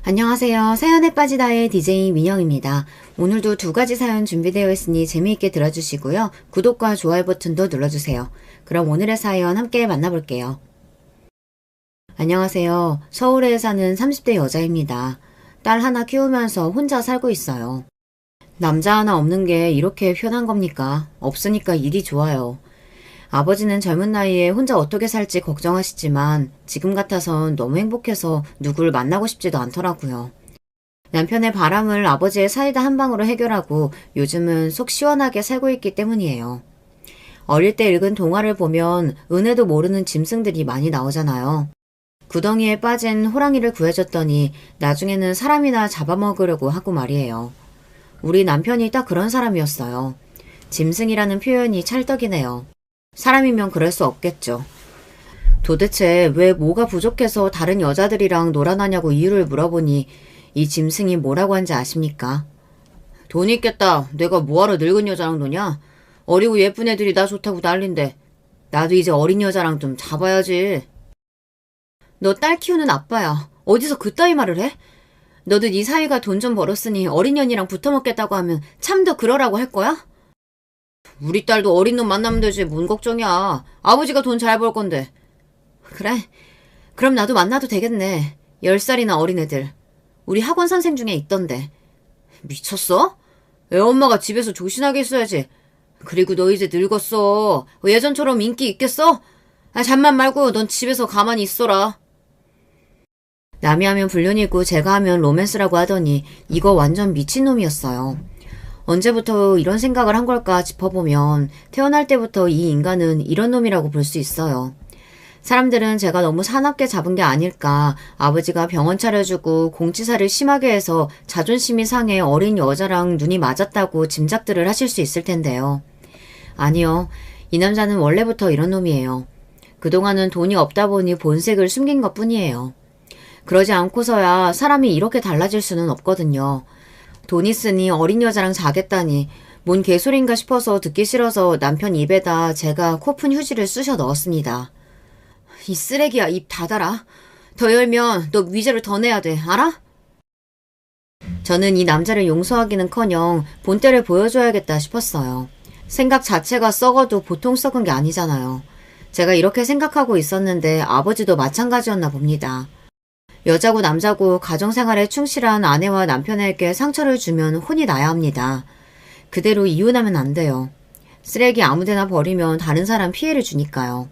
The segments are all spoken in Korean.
안녕하세요. 사연에 빠지다의 DJ 민영입니다. 오늘도 두 가지 사연 준비되어 있으니 재미있게 들어주시고요. 구독과 좋아요 버튼도 눌러주세요. 그럼 오늘의 사연 함께 만나볼게요. 안녕하세요. 서울에 사는 30대 여자입니다. 딸 하나 키우면서 혼자 살고 있어요. 남자 하나 없는 게 이렇게 편한 겁니까? 없으니까 일이 좋아요. 아버지는 젊은 나이에 혼자 어떻게 살지 걱정하시지만 지금 같아선 너무 행복해서 누굴 만나고 싶지도 않더라고요. 남편의 바람을 아버지의 사이다 한 방으로 해결하고 요즘은 속 시원하게 살고 있기 때문이에요. 어릴 때 읽은 동화를 보면 은혜도 모르는 짐승들이 많이 나오잖아요. 구덩이에 빠진 호랑이를 구해줬더니 나중에는 사람이나 잡아먹으려고 하고 말이에요. 우리 남편이 딱 그런 사람이었어요. 짐승이라는 표현이 찰떡이네요. 사람이면 그럴 수 없겠죠. 도대체 왜 뭐가 부족해서 다른 여자들이랑 놀아나냐고 이유를 물어보니 이 짐승이 뭐라고 한지 아십니까? 돈 있겠다. 내가 뭐하러 늙은 여자랑 노냐? 어리고 예쁜 애들이 나 좋다고 난린데 나도 이제 어린 여자랑 좀 잡아야지. 너 딸 키우는 아빠야. 어디서 그따위 말을 해? 너도 네 사위가 돈 좀 벌었으니 어린 년이랑 붙어먹겠다고 하면 참 더 그러라고 할 거야? 우리 딸도 어린 놈 만나면 되지 뭔 걱정이야. 아버지가 돈 잘 벌 건데. 그래? 그럼 나도 만나도 되겠네. 10살이나 어린 애들. 우리 학원 선생 중에 있던데. 미쳤어? 애 엄마가 집에서 조신하게 있어야지. 그리고 너 이제 늙었어. 예전처럼 인기 있겠어? 잠만 말고 넌 집에서 가만히 있어라. 남이 하면 불륜이고 제가 하면 로맨스라고 하더니 이거 완전 미친놈이었어요. 언제부터 이런 생각을 한 걸까 짚어보면 태어날 때부터 이 인간은 이런 놈이라고 볼 수 있어요. 사람들은 제가 너무 사납게 잡은 게 아닐까, 아버지가 병원 차려주고 공치사를 심하게 해서 자존심이 상해 어린 여자랑 눈이 맞았다고 짐작들을 하실 수 있을 텐데요. 아니요. 이 남자는 원래부터 이런 놈이에요. 그동안은 돈이 없다 보니 본색을 숨긴 것뿐이에요. 그러지 않고서야 사람이 이렇게 달라질 수는 없거든요. 돈 있으니 어린 여자랑 자겠다니 뭔 개소리인가 싶어서 듣기 싫어서 남편 입에다 제가 코푼 휴지를 쑤셔 넣었습니다. 이 쓰레기야, 입 닫아라. 더 열면 너 위자료 더 내야 돼. 알아? 저는 이 남자를 용서하기는커녕 본때를 보여줘야겠다 싶었어요. 생각 자체가 썩어도 보통 썩은 게 아니잖아요. 제가 이렇게 생각하고 있었는데 아버지도 마찬가지였나 봅니다. 여자고 남자고 가정생활에 충실한 아내와 남편에게 상처를 주면 혼이 나야 합니다. 그대로 이혼하면 안 돼요. 쓰레기 아무데나 버리면 다른 사람 피해를 주니까요.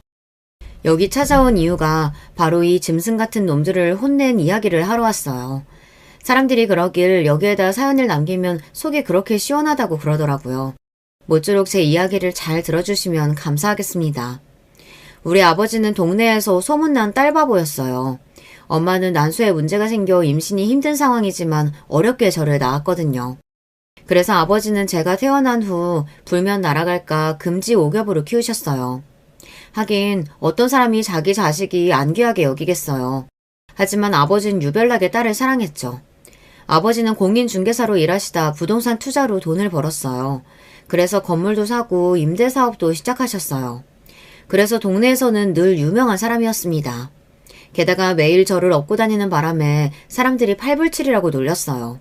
여기 찾아온 이유가 바로 이 짐승 같은 놈들을 혼낸 이야기를 하러 왔어요. 사람들이 그러길 여기에다 사연을 남기면 속이 그렇게 시원하다고 그러더라고요. 모쪼록 제 이야기를 잘 들어주시면 감사하겠습니다. 우리 아버지는 동네에서 소문난 딸바보였어요. 엄마는 난소에 문제가 생겨 임신이 힘든 상황이지만 어렵게 저를 낳았거든요. 그래서 아버지는 제가 태어난 후 불면 날아갈까 금지 오겹으로 키우셨어요. 하긴 어떤 사람이 자기 자식이 안 귀하게 여기겠어요. 하지만 아버지는 유별나게 딸을 사랑했죠. 아버지는 공인중개사로 일하시다 부동산 투자로 돈을 벌었어요. 그래서 건물도 사고 임대사업도 시작하셨어요. 그래서 동네에서는 늘 유명한 사람이었습니다. 게다가 매일 저를 업고 다니는 바람에 사람들이 팔불출이라고 놀렸어요.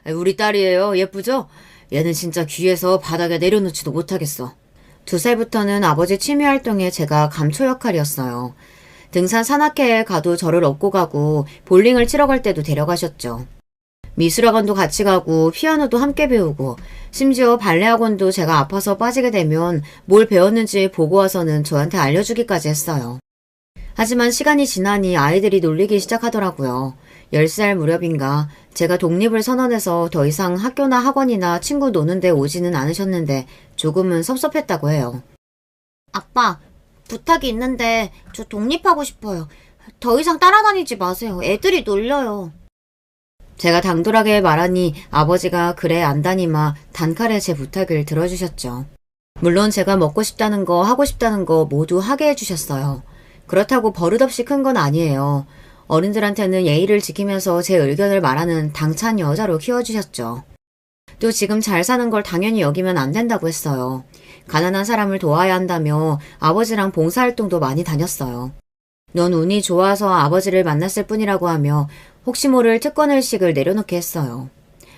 우리 딸이에요. 예쁘죠? 얘는 진짜 귀해서 바닥에 내려놓지도 못하겠어. 2살부터는 아버지 취미활동에 제가 감초 역할이었어요. 등산 산악회에 가도 저를 업고 가고 볼링을 치러 갈 때도 데려가셨죠. 미술학원도 같이 가고 피아노도 함께 배우고 심지어 발레학원도 제가 아파서 빠지게 되면 뭘 배웠는지 보고 와서는 저한테 알려주기까지 했어요. 하지만 시간이 지나니 아이들이 놀리기 시작하더라고요. 10살 무렵인가 제가 독립을 선언해서 더 이상 학교나 학원이나 친구 노는 데 오지는 않으셨는데 조금은 섭섭했다고 해요. 아빠, 부탁이 있는데 저 독립하고 싶어요. 더 이상 따라다니지 마세요. 애들이 놀려요. 제가 당돌하게 말하니 아버지가 그래 안다니마 단칼에 제 부탁을 들어주셨죠. 물론 제가 먹고 싶다는 거 하고 싶다는 거 모두 하게 해주셨어요. 그렇다고 버릇없이 큰 건 아니에요. 어른들한테는 예의를 지키면서 제 의견을 말하는 당찬 여자로 키워주셨죠. 또 지금 잘 사는 걸 당연히 여기면 안 된다고 했어요. 가난한 사람을 도와야 한다며 아버지랑 봉사활동도 많이 다녔어요. 넌 운이 좋아서 아버지를 만났을 뿐이라고 하며 혹시 모를 특권의식을 내려놓게 했어요.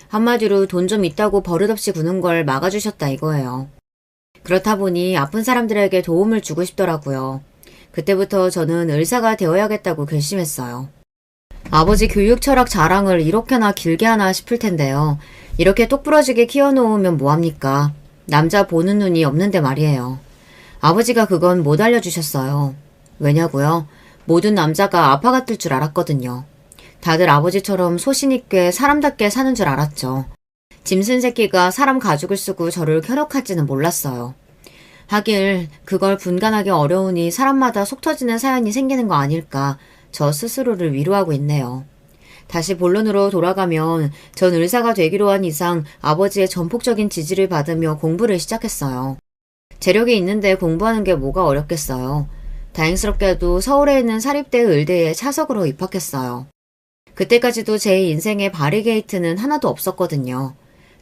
한마디로 돈 좀 있다고 버릇없이 구는 걸 막아주셨다 이거예요. 그렇다 보니 아픈 사람들에게 도움을 주고 싶더라고요. 그때부터 저는 의사가 되어야겠다고 결심했어요. 아버지 교육 철학 자랑을 이렇게나 길게 하나 싶을 텐데요. 이렇게 똑부러지게 키워놓으면 뭐합니까? 남자 보는 눈이 없는데 말이에요. 아버지가 그건 못 알려주셨어요. 왜냐고요? 모든 남자가 아빠 같을 줄 알았거든요. 다들 아버지처럼 소신있게 사람답게 사는 줄 알았죠. 짐승 새끼가 사람 가죽을 쓰고 저를 현혹할지는 몰랐어요. 하길 그걸 분간하기 어려우니 사람마다 속 터지는 사연이 생기는 거 아닐까 저 스스로를 위로하고 있네요. 다시 본론으로 돌아가면 전 의사가 되기로 한 이상 아버지의 전폭적인 지지를 받으며 공부를 시작했어요. 재력이 있는데 공부하는 게 뭐가 어렵겠어요. 다행스럽게도 서울에 있는 사립대 의대에 차석으로 입학했어요. 그때까지도 제 인생에 바리게이트는 하나도 없었거든요.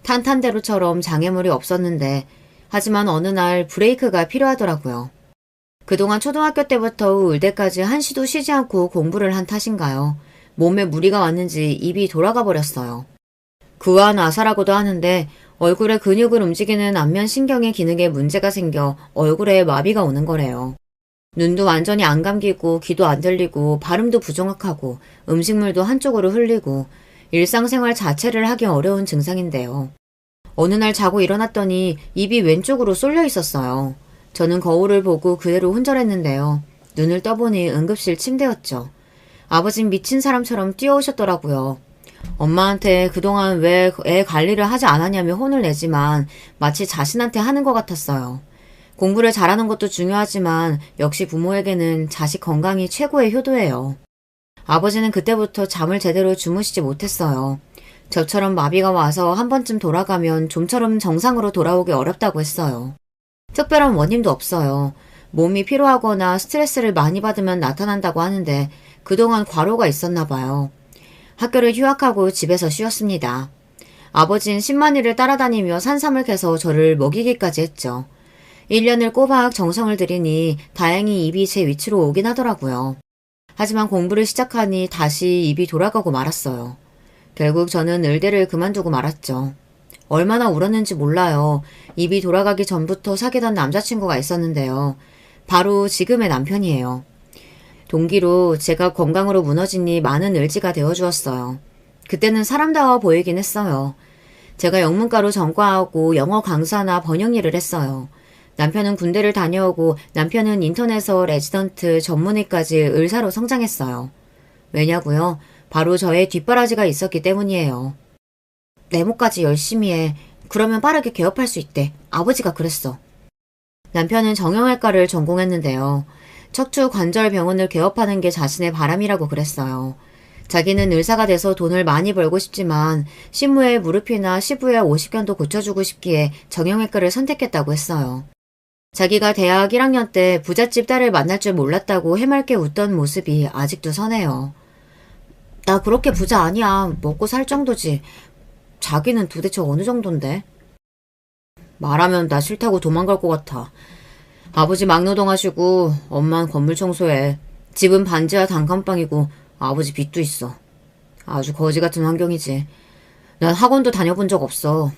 탄탄대로처럼 장애물이 없었는데 하지만 어느 날 브레이크가 필요하더라고요. 그동안 초등학교 때부터 의대까지 한시도 쉬지 않고 공부를 한 탓인가요? 몸에 무리가 왔는지 입이 돌아가 버렸어요. 그와 나사라고도 하는데 얼굴의 근육을 움직이는 안면신경의 기능에 문제가 생겨 얼굴에 마비가 오는 거래요. 눈도 완전히 안 감기고 귀도 안 들리고 발음도 부정확하고 음식물도 한쪽으로 흘리고 일상생활 자체를 하기 어려운 증상인데요. 어느 날 자고 일어났더니 입이 왼쪽으로 쏠려 있었어요. 저는 거울을 보고 그대로 훈절했는데요. 눈을 떠보니 응급실 침대였죠. 아버진 미친 사람처럼 뛰어오셨더라고요. 엄마한테 그동안 왜 애 관리를 하지 않았냐며 혼을 내지만 마치 자신한테 하는 것 같았어요. 공부를 잘하는 것도 중요하지만 역시 부모에게는 자식 건강이 최고의 효도예요. 아버지는 그때부터 잠을 제대로 주무시지 못했어요. 저처럼 마비가 와서 한 번쯤 돌아가면 좀처럼 정상으로 돌아오기 어렵다고 했어요. 특별한 원인도 없어요. 몸이 피로하거나 스트레스를 많이 받으면 나타난다고 하는데 그동안 과로가 있었나 봐요. 학교를 휴학하고 집에서 쉬었습니다. 아버진 10만리를 따라다니며 산삼을 캐서 저를 먹이기까지 했죠. 1년을 꼬박 정성을 들이니 다행히 입이 제 위치로 오긴 하더라고요. 하지만 공부를 시작하니 다시 입이 돌아가고 말았어요. 결국 저는 의대를 그만두고 말았죠. 얼마나 울었는지 몰라요. 입이 돌아가기 전부터 사귀던 남자친구가 있었는데요. 바로 지금의 남편이에요. 동기로 제가 건강으로 무너지니 많은 의지가 되어주었어요. 그때는 사람다워 보이긴 했어요. 제가 영문과로 전과하고 영어 강사나 번역 일을 했어요. 남편은 군대를 다녀오고 남편은 인턴에서 레지던트 전문의까지 의사로 성장했어요. 왜냐고요? 바로 저의 뒷바라지가 있었기 때문이에요. 네모까지 열심히 해. 그러면 빠르게 개업할 수 있대. 아버지가 그랬어. 남편은 정형외과를 전공했는데요. 척추관절병원을 개업하는 게 자신의 바람이라고 그랬어요. 자기는 의사가 돼서 돈을 많이 벌고 싶지만 신무의 무릎이나 시부의 오십견도 고쳐주고 싶기에 정형외과를 선택했다고 했어요. 자기가 대학 1학년 때 부잣집 딸을 만날 줄 몰랐다고 해맑게 웃던 모습이 아직도 선해요. 나 그렇게 부자 아니야. 먹고 살 정도지. 자기는 도대체 어느 정도인데? 말하면 나 싫다고 도망갈 것 같아. 아버지 막노동하시고 엄만 건물 청소해. 집은 반지하 단칸방이고 아버지 빚도 있어. 아주 거지 같은 환경이지. 난 학원도 다녀본 적 없어.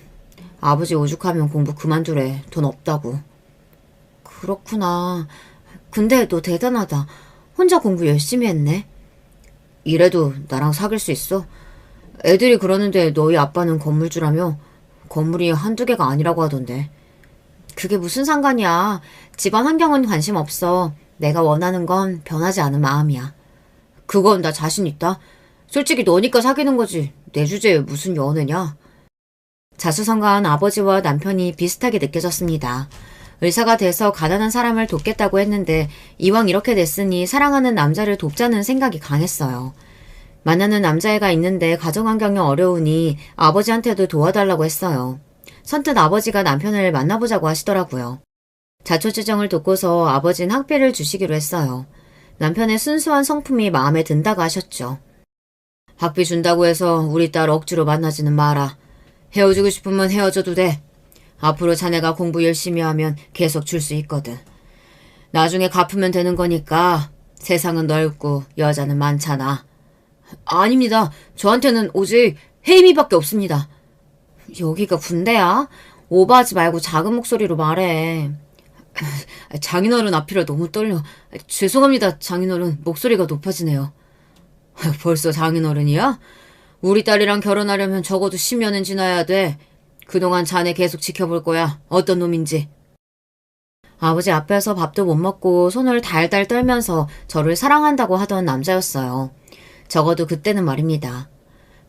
아버지 오죽하면 공부 그만두래. 돈 없다고. 그렇구나. 근데 너 대단하다. 혼자 공부 열심히 했네. 이래도 나랑 사귈 수 있어? 애들이 그러는데 너희 아빠는 건물주라며? 건물이 한두 개가 아니라고 하던데. 그게 무슨 상관이야. 집안 환경은 관심 없어. 내가 원하는 건 변하지 않은 마음이야. 그건 나 자신 있다. 솔직히 너니까 사귀는 거지. 내 주제에 무슨 연애냐. 자수성가한 아버지와 남편이 비슷하게 느껴졌습니다. 의사가 돼서 가난한 사람을 돕겠다고 했는데 이왕 이렇게 됐으니 사랑하는 남자를 돕자는 생각이 강했어요. 만나는 남자애가 있는데 가정환경이 어려우니 아버지한테도 도와달라고 했어요. 선뜻 아버지가 남편을 만나보자고 하시더라고요. 자초지정을 돕고서 아버지는 학비를 주시기로 했어요. 남편의 순수한 성품이 마음에 든다고 하셨죠. 학비 준다고 해서 우리 딸 억지로 만나지는 마라. 헤어지고 싶으면 헤어져도 돼. 앞으로 자네가 공부 열심히 하면 계속 줄 수 있거든. 나중에 갚으면 되는 거니까 세상은 넓고 여자는 많잖아. 아닙니다. 저한테는 오직 혜임이밖에 없습니다. 여기가 군대야? 오버하지 말고 작은 목소리로 말해. 장인어른 앞이라 너무 떨려. 죄송합니다, 장인어른. 목소리가 높아지네요. 벌써 장인어른이야? 우리 딸이랑 결혼하려면 적어도 10년은 지나야 돼. 그동안 자네 계속 지켜볼 거야. 어떤 놈인지. 아버지 앞에서 밥도 못 먹고 손을 달달 떨면서 저를 사랑한다고 하던 남자였어요. 적어도 그때는 말입니다.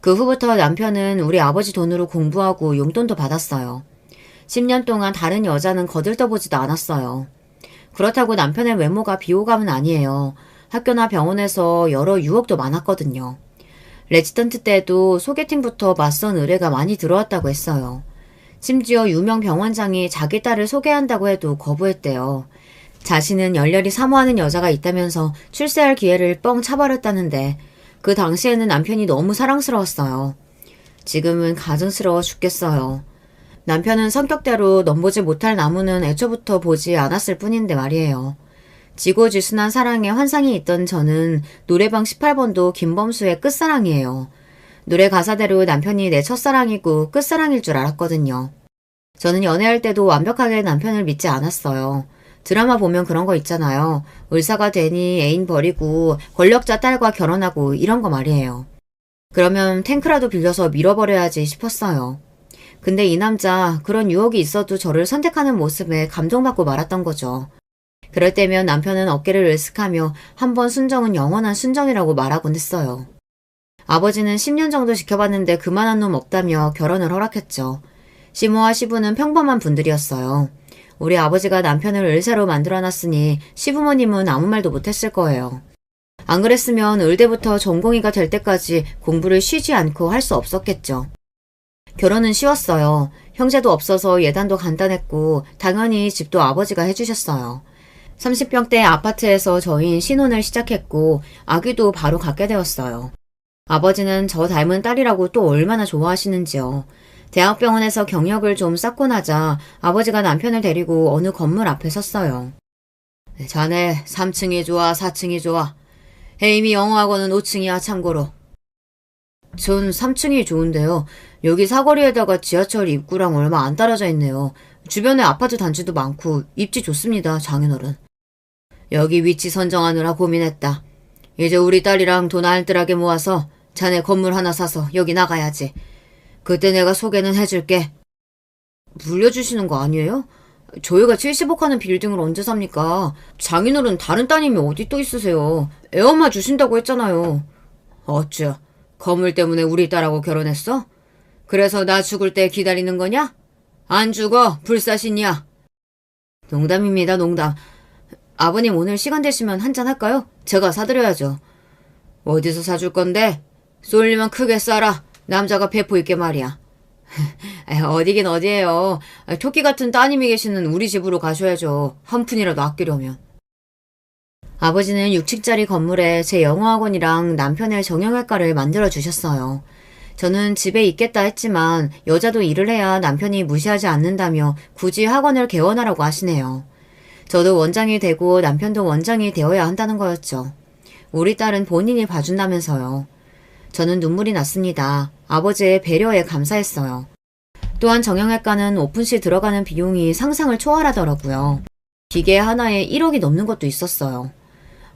그 후부터 남편은 우리 아버지 돈으로 공부하고 용돈도 받았어요. 10년 동안 다른 여자는 거들떠보지도 않았어요. 그렇다고 남편의 외모가 비호감은 아니에요. 학교나 병원에서 여러 유혹도 많았거든요. 레지던트 때도 소개팅부터 맞선 의뢰가 많이 들어왔다고 했어요. 심지어 유명 병원장이 자기 딸을 소개한다고 해도 거부했대요. 자신은 열렬히 사모하는 여자가 있다면서 출세할 기회를 뻥 차버렸다는데 그 당시에는 남편이 너무 사랑스러웠어요. 지금은 가증스러워 죽겠어요. 남편은 성격대로 넘보지 못할 나무는 애초부터 보지 않았을 뿐인데 말이에요. 지고지순한 사랑에 환상이 있던 저는 노래방 18번도 김범수의 끝사랑이에요. 노래 가사대로 남편이 내 첫사랑이고 끝사랑일 줄 알았거든요. 저는 연애할 때도 완벽하게 남편을 믿지 않았어요. 드라마 보면 그런 거 있잖아요. 의사가 되니 애인 버리고 권력자 딸과 결혼하고 이런 거 말이에요. 그러면 탱크라도 빌려서 밀어버려야지 싶었어요. 근데 이 남자 그런 유혹이 있어도 저를 선택하는 모습에 감동받고 말았던 거죠. 그럴 때면 남편은 어깨를 으쓱하며 한 번 순정은 영원한 순정이라고 말하곤 했어요. 아버지는 10년 정도 지켜봤는데 그만한 놈 없다며 결혼을 허락했죠. 시모와 시부는 평범한 분들이었어요. 우리 아버지가 남편을 의사로 만들어놨으니 시부모님은 아무 말도 못했을 거예요. 안 그랬으면 의대부터 전공의가 될 때까지 공부를 쉬지 않고 할 수 없었겠죠. 결혼은 쉬웠어요. 형제도 없어서 예단도 간단했고 당연히 집도 아버지가 해주셨어요. 30평대 아파트에서 저희는 신혼을 시작했고 아기도 바로 갖게 되었어요. 아버지는 저 닮은 딸이라고 또 얼마나 좋아하시는지요. 대학병원에서 경력을 좀 쌓고 나자 아버지가 남편을 데리고 어느 건물 앞에 섰어요. 자네 3층이 좋아 4층이 좋아. 혜임이 영어학원은 5층이야 참고로. 전 3층이 좋은데요. 여기 사거리에다가 지하철 입구랑 얼마 안 떨어져 있네요. 주변에 아파트 단지도 많고 입지 좋습니다 장인어른. 여기 위치 선정하느라 고민했다. 이제 우리 딸이랑 돈 알뜰하게 모아서 자네 건물 하나 사서 여기 나가야지. 그때 내가 소개는 해줄게. 물려주시는 거 아니에요? 저희가 70억 하는 빌딩을 언제 삽니까? 장인어른 다른 따님이 어디 또 있으세요. 애엄마 주신다고 했잖아요. 어쭈, 건물 때문에 우리 딸하고 결혼했어? 그래서 나 죽을 때 기다리는 거냐? 안 죽어, 불사신이야. 농담입니다, 농담. 아버님 오늘 시간 되시면 한잔 할까요? 제가 사드려야죠. 어디서 사줄 건데? 쏠리면 크게 쏴라. 남자가 배포 있게 말이야. 어디긴 어디예요. 토끼 같은 따님이 계시는 우리 집으로 가셔야죠. 한 푼이라도 아끼려면. 아버지는 6층짜리 건물에 제 영어학원이랑 남편의 정형외과를 만들어주셨어요. 저는 집에 있겠다 했지만 여자도 일을 해야 남편이 무시하지 않는다며 굳이 학원을 개원하라고 하시네요. 저도 원장이 되고 남편도 원장이 되어야 한다는 거였죠. 우리 딸은 본인이 봐준다면서요. 저는 눈물이 났습니다. 아버지의 배려에 감사했어요. 또한 정형외과는 오픈시 들어가는 비용이 상상을 초월하더라고요. 기계 하나에 1억이 넘는 것도 있었어요.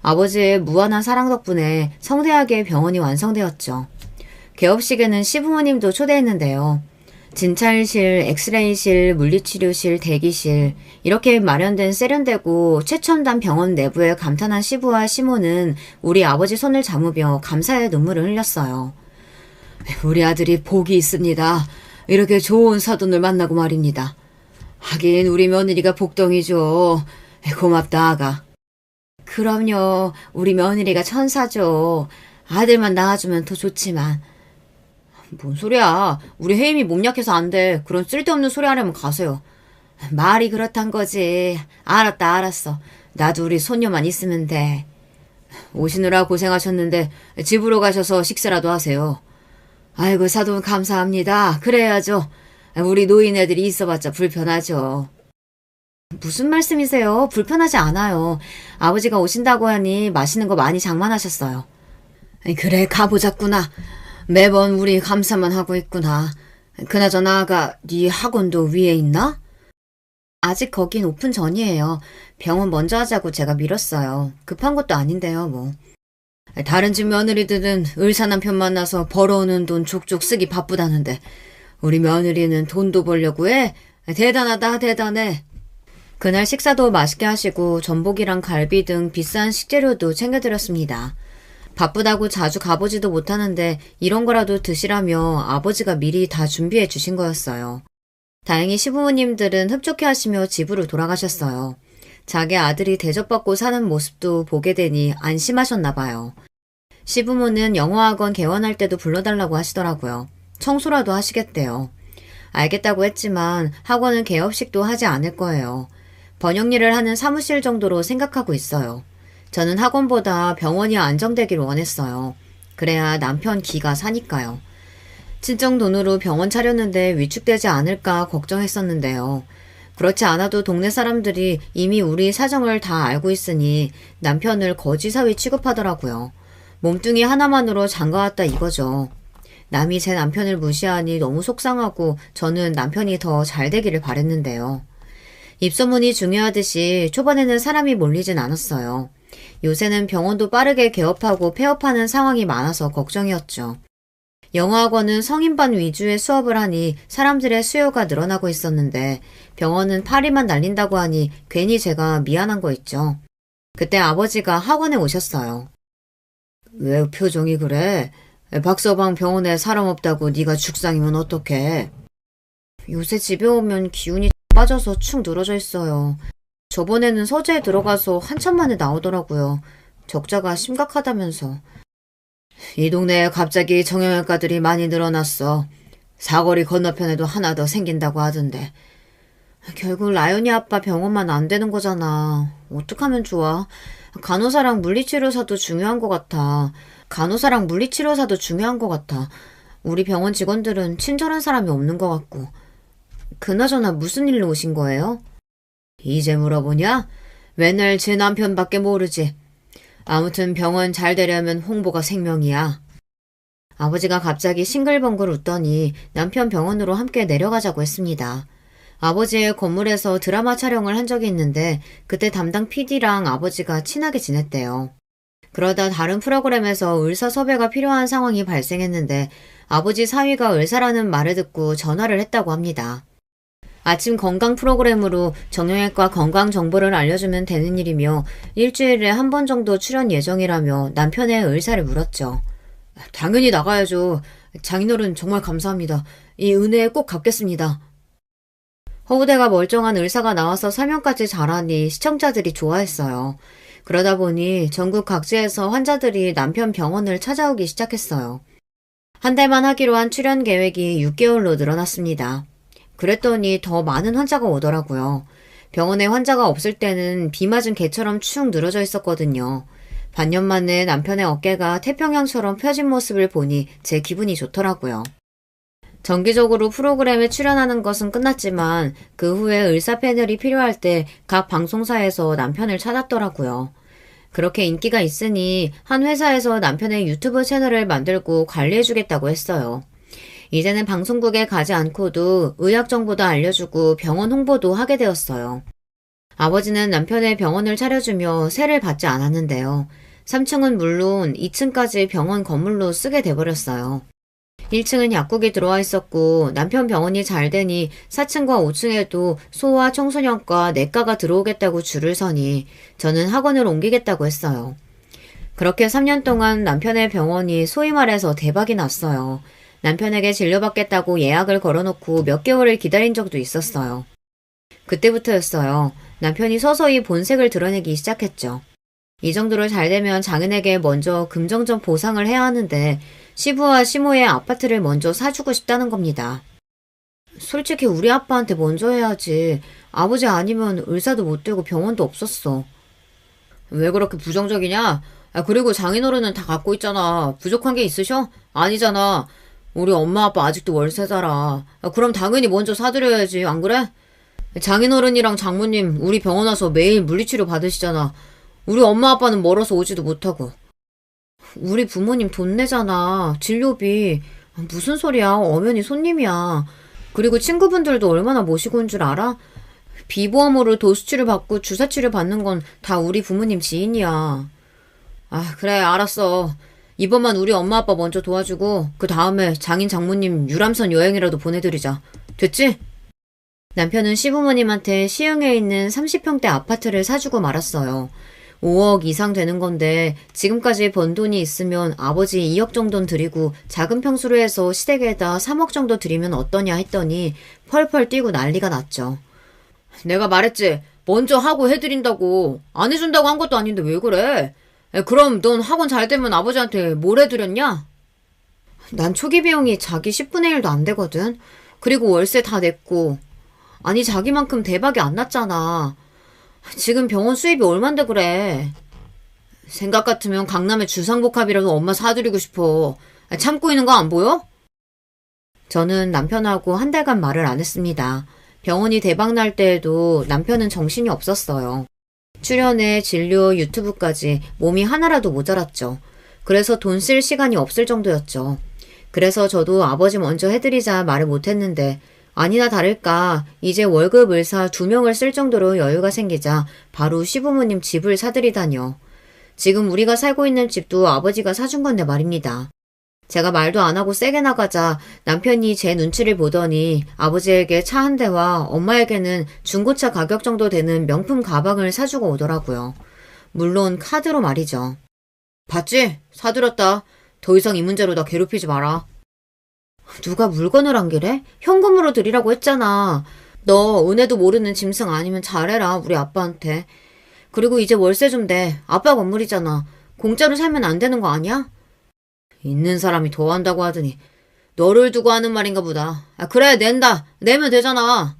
아버지의 무한한 사랑 덕분에 성대하게 병원이 완성되었죠. 개업식에는 시부모님도 초대했는데요. 진찰실, 엑스레이실, 물리치료실, 대기실 이렇게 마련된 세련되고 최첨단 병원 내부에 감탄한 시부와 시모는 우리 아버지 손을 잡으며 감사의 눈물을 흘렸어요. 우리 아들이 복이 있습니다. 이렇게 좋은 사돈을 만나고 말입니다. 하긴 우리 며느리가 복덩이죠. 고맙다 아가. 그럼요. 우리 며느리가 천사죠. 아들만 낳아주면 더 좋지만. 뭔 소리야. 우리 혜임이 몸 약해서 안 돼. 그런 쓸데없는 소리 하려면 가세요. 말이 그렇단 거지. 알았다 알았어. 나도 우리 손녀만 있으면 돼. 오시느라 고생하셨는데 집으로 가셔서 식사라도 하세요. 아이고 사돈 감사합니다. 그래야죠. 우리 노인애들이 있어봤자 불편하죠. 무슨 말씀이세요? 불편하지 않아요. 아버지가 오신다고 하니 맛있는 거 많이 장만하셨어요. 그래, 가보자꾸나. 매번 우리 감사만 하고 있구나. 그나저나 아가, 네 학원도 위에 있나? 아직 거긴 오픈 전이에요. 병원 먼저 하자고 제가 미뤘어요. 급한 것도 아닌데요, 뭐. 다른 집 며느리들은 의사 남편 만나서 벌어오는 돈 족족 쓰기 바쁘다는데 우리 며느리는 돈도 벌려고 해? 대단하다, 대단해. 그날 식사도 맛있게 하시고 전복이랑 갈비 등 비싼 식재료도 챙겨드렸습니다. 바쁘다고 자주 가보지도 못하는데 이런 거라도 드시라며 아버지가 미리 다 준비해 주신 거였어요. 다행히 시부모님들은 흡족해 하시며 집으로 돌아가셨어요. 자기 아들이 대접받고 사는 모습도 보게 되니 안심하셨나 봐요. 시부모는 영어학원 개원할 때도 불러달라고 하시더라고요. 청소라도 하시겠대요. 알겠다고 했지만 학원은 개업식도 하지 않을 거예요. 번역 일을 하는 사무실 정도로 생각하고 있어요. 저는 학원보다 병원이 안정되길 원했어요. 그래야 남편 기가 사니까요. 친정 돈으로 병원 차렸는데 위축되지 않을까 걱정했었는데요. 그렇지 않아도 동네 사람들이 이미 우리 사정을 다 알고 있으니 남편을 거지사위 취급하더라고요. 몸뚱이 하나만으로 장가왔다 이거죠. 남이 제 남편을 무시하니 너무 속상하고 저는 남편이 더 잘 되기를 바랬는데요. 입소문이 중요하듯이 초반에는 사람이 몰리진 않았어요. 요새는 병원도 빠르게 개업하고 폐업하는 상황이 많아서 걱정이었죠. 영어학원은 성인반 위주의 수업을 하니 사람들의 수요가 늘어나고 있었는데 병원은 파리만 날린다고 하니 괜히 제가 미안한 거 있죠. 그때 아버지가 학원에 오셨어요. 왜 표정이 그래? 박서방 병원에 사람 없다고 네가 죽상이면 어떡해? 요새 집에 오면 기운이 빠져서 축 늘어져 있어요. 저번에는 서재에 들어가서 한참 만에 나오더라고요. 적자가 심각하다면서. 이 동네에 갑자기 정형외과들이 많이 늘어났어. 사거리 건너편에도 하나 더 생긴다고 하던데. 결국 라연이 아빠 병원만 안 되는 거잖아. 어떡하면 좋아? 간호사랑 물리치료사도 중요한 것 같아. 간호사랑 물리치료사도 중요한 것 같아. 우리 병원 직원들은 친절한 사람이 없는 것 같고. 그나저나 무슨 일로 오신 거예요? 이제 물어보냐? 맨날 제 남편밖에 모르지. 아무튼 병원 잘 되려면 홍보가 생명이야. 아버지가 갑자기 싱글벙글 웃더니 남편 병원으로 함께 내려가자고 했습니다. 아버지의 건물에서 드라마 촬영을 한 적이 있는데 그때 담당 PD랑 아버지가 친하게 지냈대요. 그러다 다른 프로그램에서 의사 섭외가 필요한 상황이 발생했는데 아버지 사위가 의사라는 말을 듣고 전화를 했다고 합니다. 아침 건강 프로그램으로 정형외과 건강 정보를 알려주면 되는 일이며 일주일에 한 번 정도 출연 예정이라며 남편의 의사를 물었죠. 당연히 나가야죠. 장인어른 정말 감사합니다. 이 은혜에 꼭 갚겠습니다. 허우대가 멀쩡한 의사가 나와서 설명까지 잘하니 시청자들이 좋아했어요. 그러다 보니 전국 각지에서 환자들이 남편 병원을 찾아오기 시작했어요. 한 달만 하기로 한 출연 계획이 6개월로 늘어났습니다. 그랬더니 더 많은 환자가 오더라고요. 병원에 환자가 없을 때는 비 맞은 개처럼 축 늘어져 있었거든요. 반년 만에 남편의 어깨가 태평양처럼 펴진 모습을 보니 제 기분이 좋더라고요. 정기적으로 프로그램에 출연하는 것은 끝났지만 그 후에 의사 패널이 필요할 때 각 방송사에서 남편을 찾았더라고요. 그렇게 인기가 있으니 한 회사에서 남편의 유튜브 채널을 만들고 관리해주겠다고 했어요. 이제는 방송국에 가지 않고도 의학 정보도 알려주고 병원 홍보도 하게 되었어요. 아버지는 남편의 병원을 차려주며 세를 받지 않았는데요. 3층은 물론 2층까지 병원 건물로 쓰게 돼버렸어요. 1층은 약국이 들어와 있었고 남편 병원이 잘 되니 4층과 5층에도 소아 청소년과 내과가 들어오겠다고 줄을 서니 저는 학원을 옮기겠다고 했어요. 그렇게 3년 동안 남편의 병원이 소위 말해서 대박이 났어요. 남편에게 진료받겠다고 예약을 걸어놓고 몇 개월을 기다린 적도 있었어요. 그때부터였어요. 남편이 서서히 본색을 드러내기 시작했죠. 이 정도로 잘 되면 장인에게 먼저 금전적 보상을 해야 하는데 시부와 시모의 아파트를 먼저 사주고 싶다는 겁니다. 솔직히 우리 아빠한테 먼저 해야지. 아버지 아니면 의사도 못 되고 병원도 없었어. 왜 그렇게 부정적이냐? 그리고 장인어른은 다 갖고 있잖아. 부족한 게 있으셔? 아니잖아. 우리 엄마 아빠 아직도 월세 살아. 그럼 당연히 먼저 사드려야지. 안 그래? 장인어른이랑 장모님 우리 병원 와서 매일 물리치료 받으시잖아. 우리 엄마 아빠는 멀어서 오지도 못하고. 우리 부모님 돈 내잖아. 진료비. 무슨 소리야. 엄연히 손님이야. 그리고 친구분들도 얼마나 모시고 온 줄 알아? 비보험으로 도수치료 받고 주사치료 받는 건 다 우리 부모님 지인이야. 아, 그래, 알았어. 이번만 우리 엄마 아빠 먼저 도와주고 그 다음에 장인 장모님 유람선 여행이라도 보내드리자. 됐지? 남편은 시부모님한테 시흥에 있는 30평대 아파트를 사주고 말았어요. 5억 이상 되는 건데 지금까지 번 돈이 있으면 아버지 2억 정도는 드리고 작은 평수로 해서 시댁에다 3억 정도 드리면 어떠냐 했더니 펄펄 뛰고 난리가 났죠. 내가 말했지. 먼저 하고 해드린다고. 안 해준다고 한 것도 아닌데 왜 그래? 그럼 넌 학원 잘 되면 아버지한테 뭘 해드렸냐? 난 초기 비용이 자기 10분의 1도 안 되거든. 그리고 월세 다 냈고. 아니 자기만큼 대박이 안 났잖아. 지금 병원 수입이 얼만데 그래. 생각 같으면 강남에 주상복합이라도 엄마 사드리고 싶어. 참고 있는 거 안 보여? 저는 남편하고 한 달간 말을 안 했습니다. 병원이 대박 날 때에도 남편은 정신이 없었어요. 출연에 진료, 유튜브까지 몸이 하나라도 모자랐죠. 그래서 돈 쓸 시간이 없을 정도였죠. 그래서 저도 아버지 먼저 해드리자 말을 못했는데 아니나 다를까 이제 월급 의사 2명을 쓸 정도로 여유가 생기자 바로 시부모님 집을 사드리다뇨. 지금 우리가 살고 있는 집도 아버지가 사준 건데 말입니다. 제가 말도 안 하고 세게 나가자 남편이 제 눈치를 보더니 아버지에게 차 한 대와 엄마에게는 중고차 가격 정도 되는 명품 가방을 사주고 오더라고요. 물론 카드로 말이죠. 봤지? 사들였다. 더 이상 이 문제로 나 괴롭히지 마라. 누가 물건을 안기래? 현금으로 드리라고 했잖아. 너 은혜도 모르는 짐승 아니면 잘해라 우리 아빠한테. 그리고 이제 월세 좀 내. 아빠 건물이잖아. 공짜로 살면 안 되는 거 아니야? 있는 사람이 더 한다고 하더니 너를 두고 하는 말인가 보다. 아, 그래 낸다. 내면 되잖아.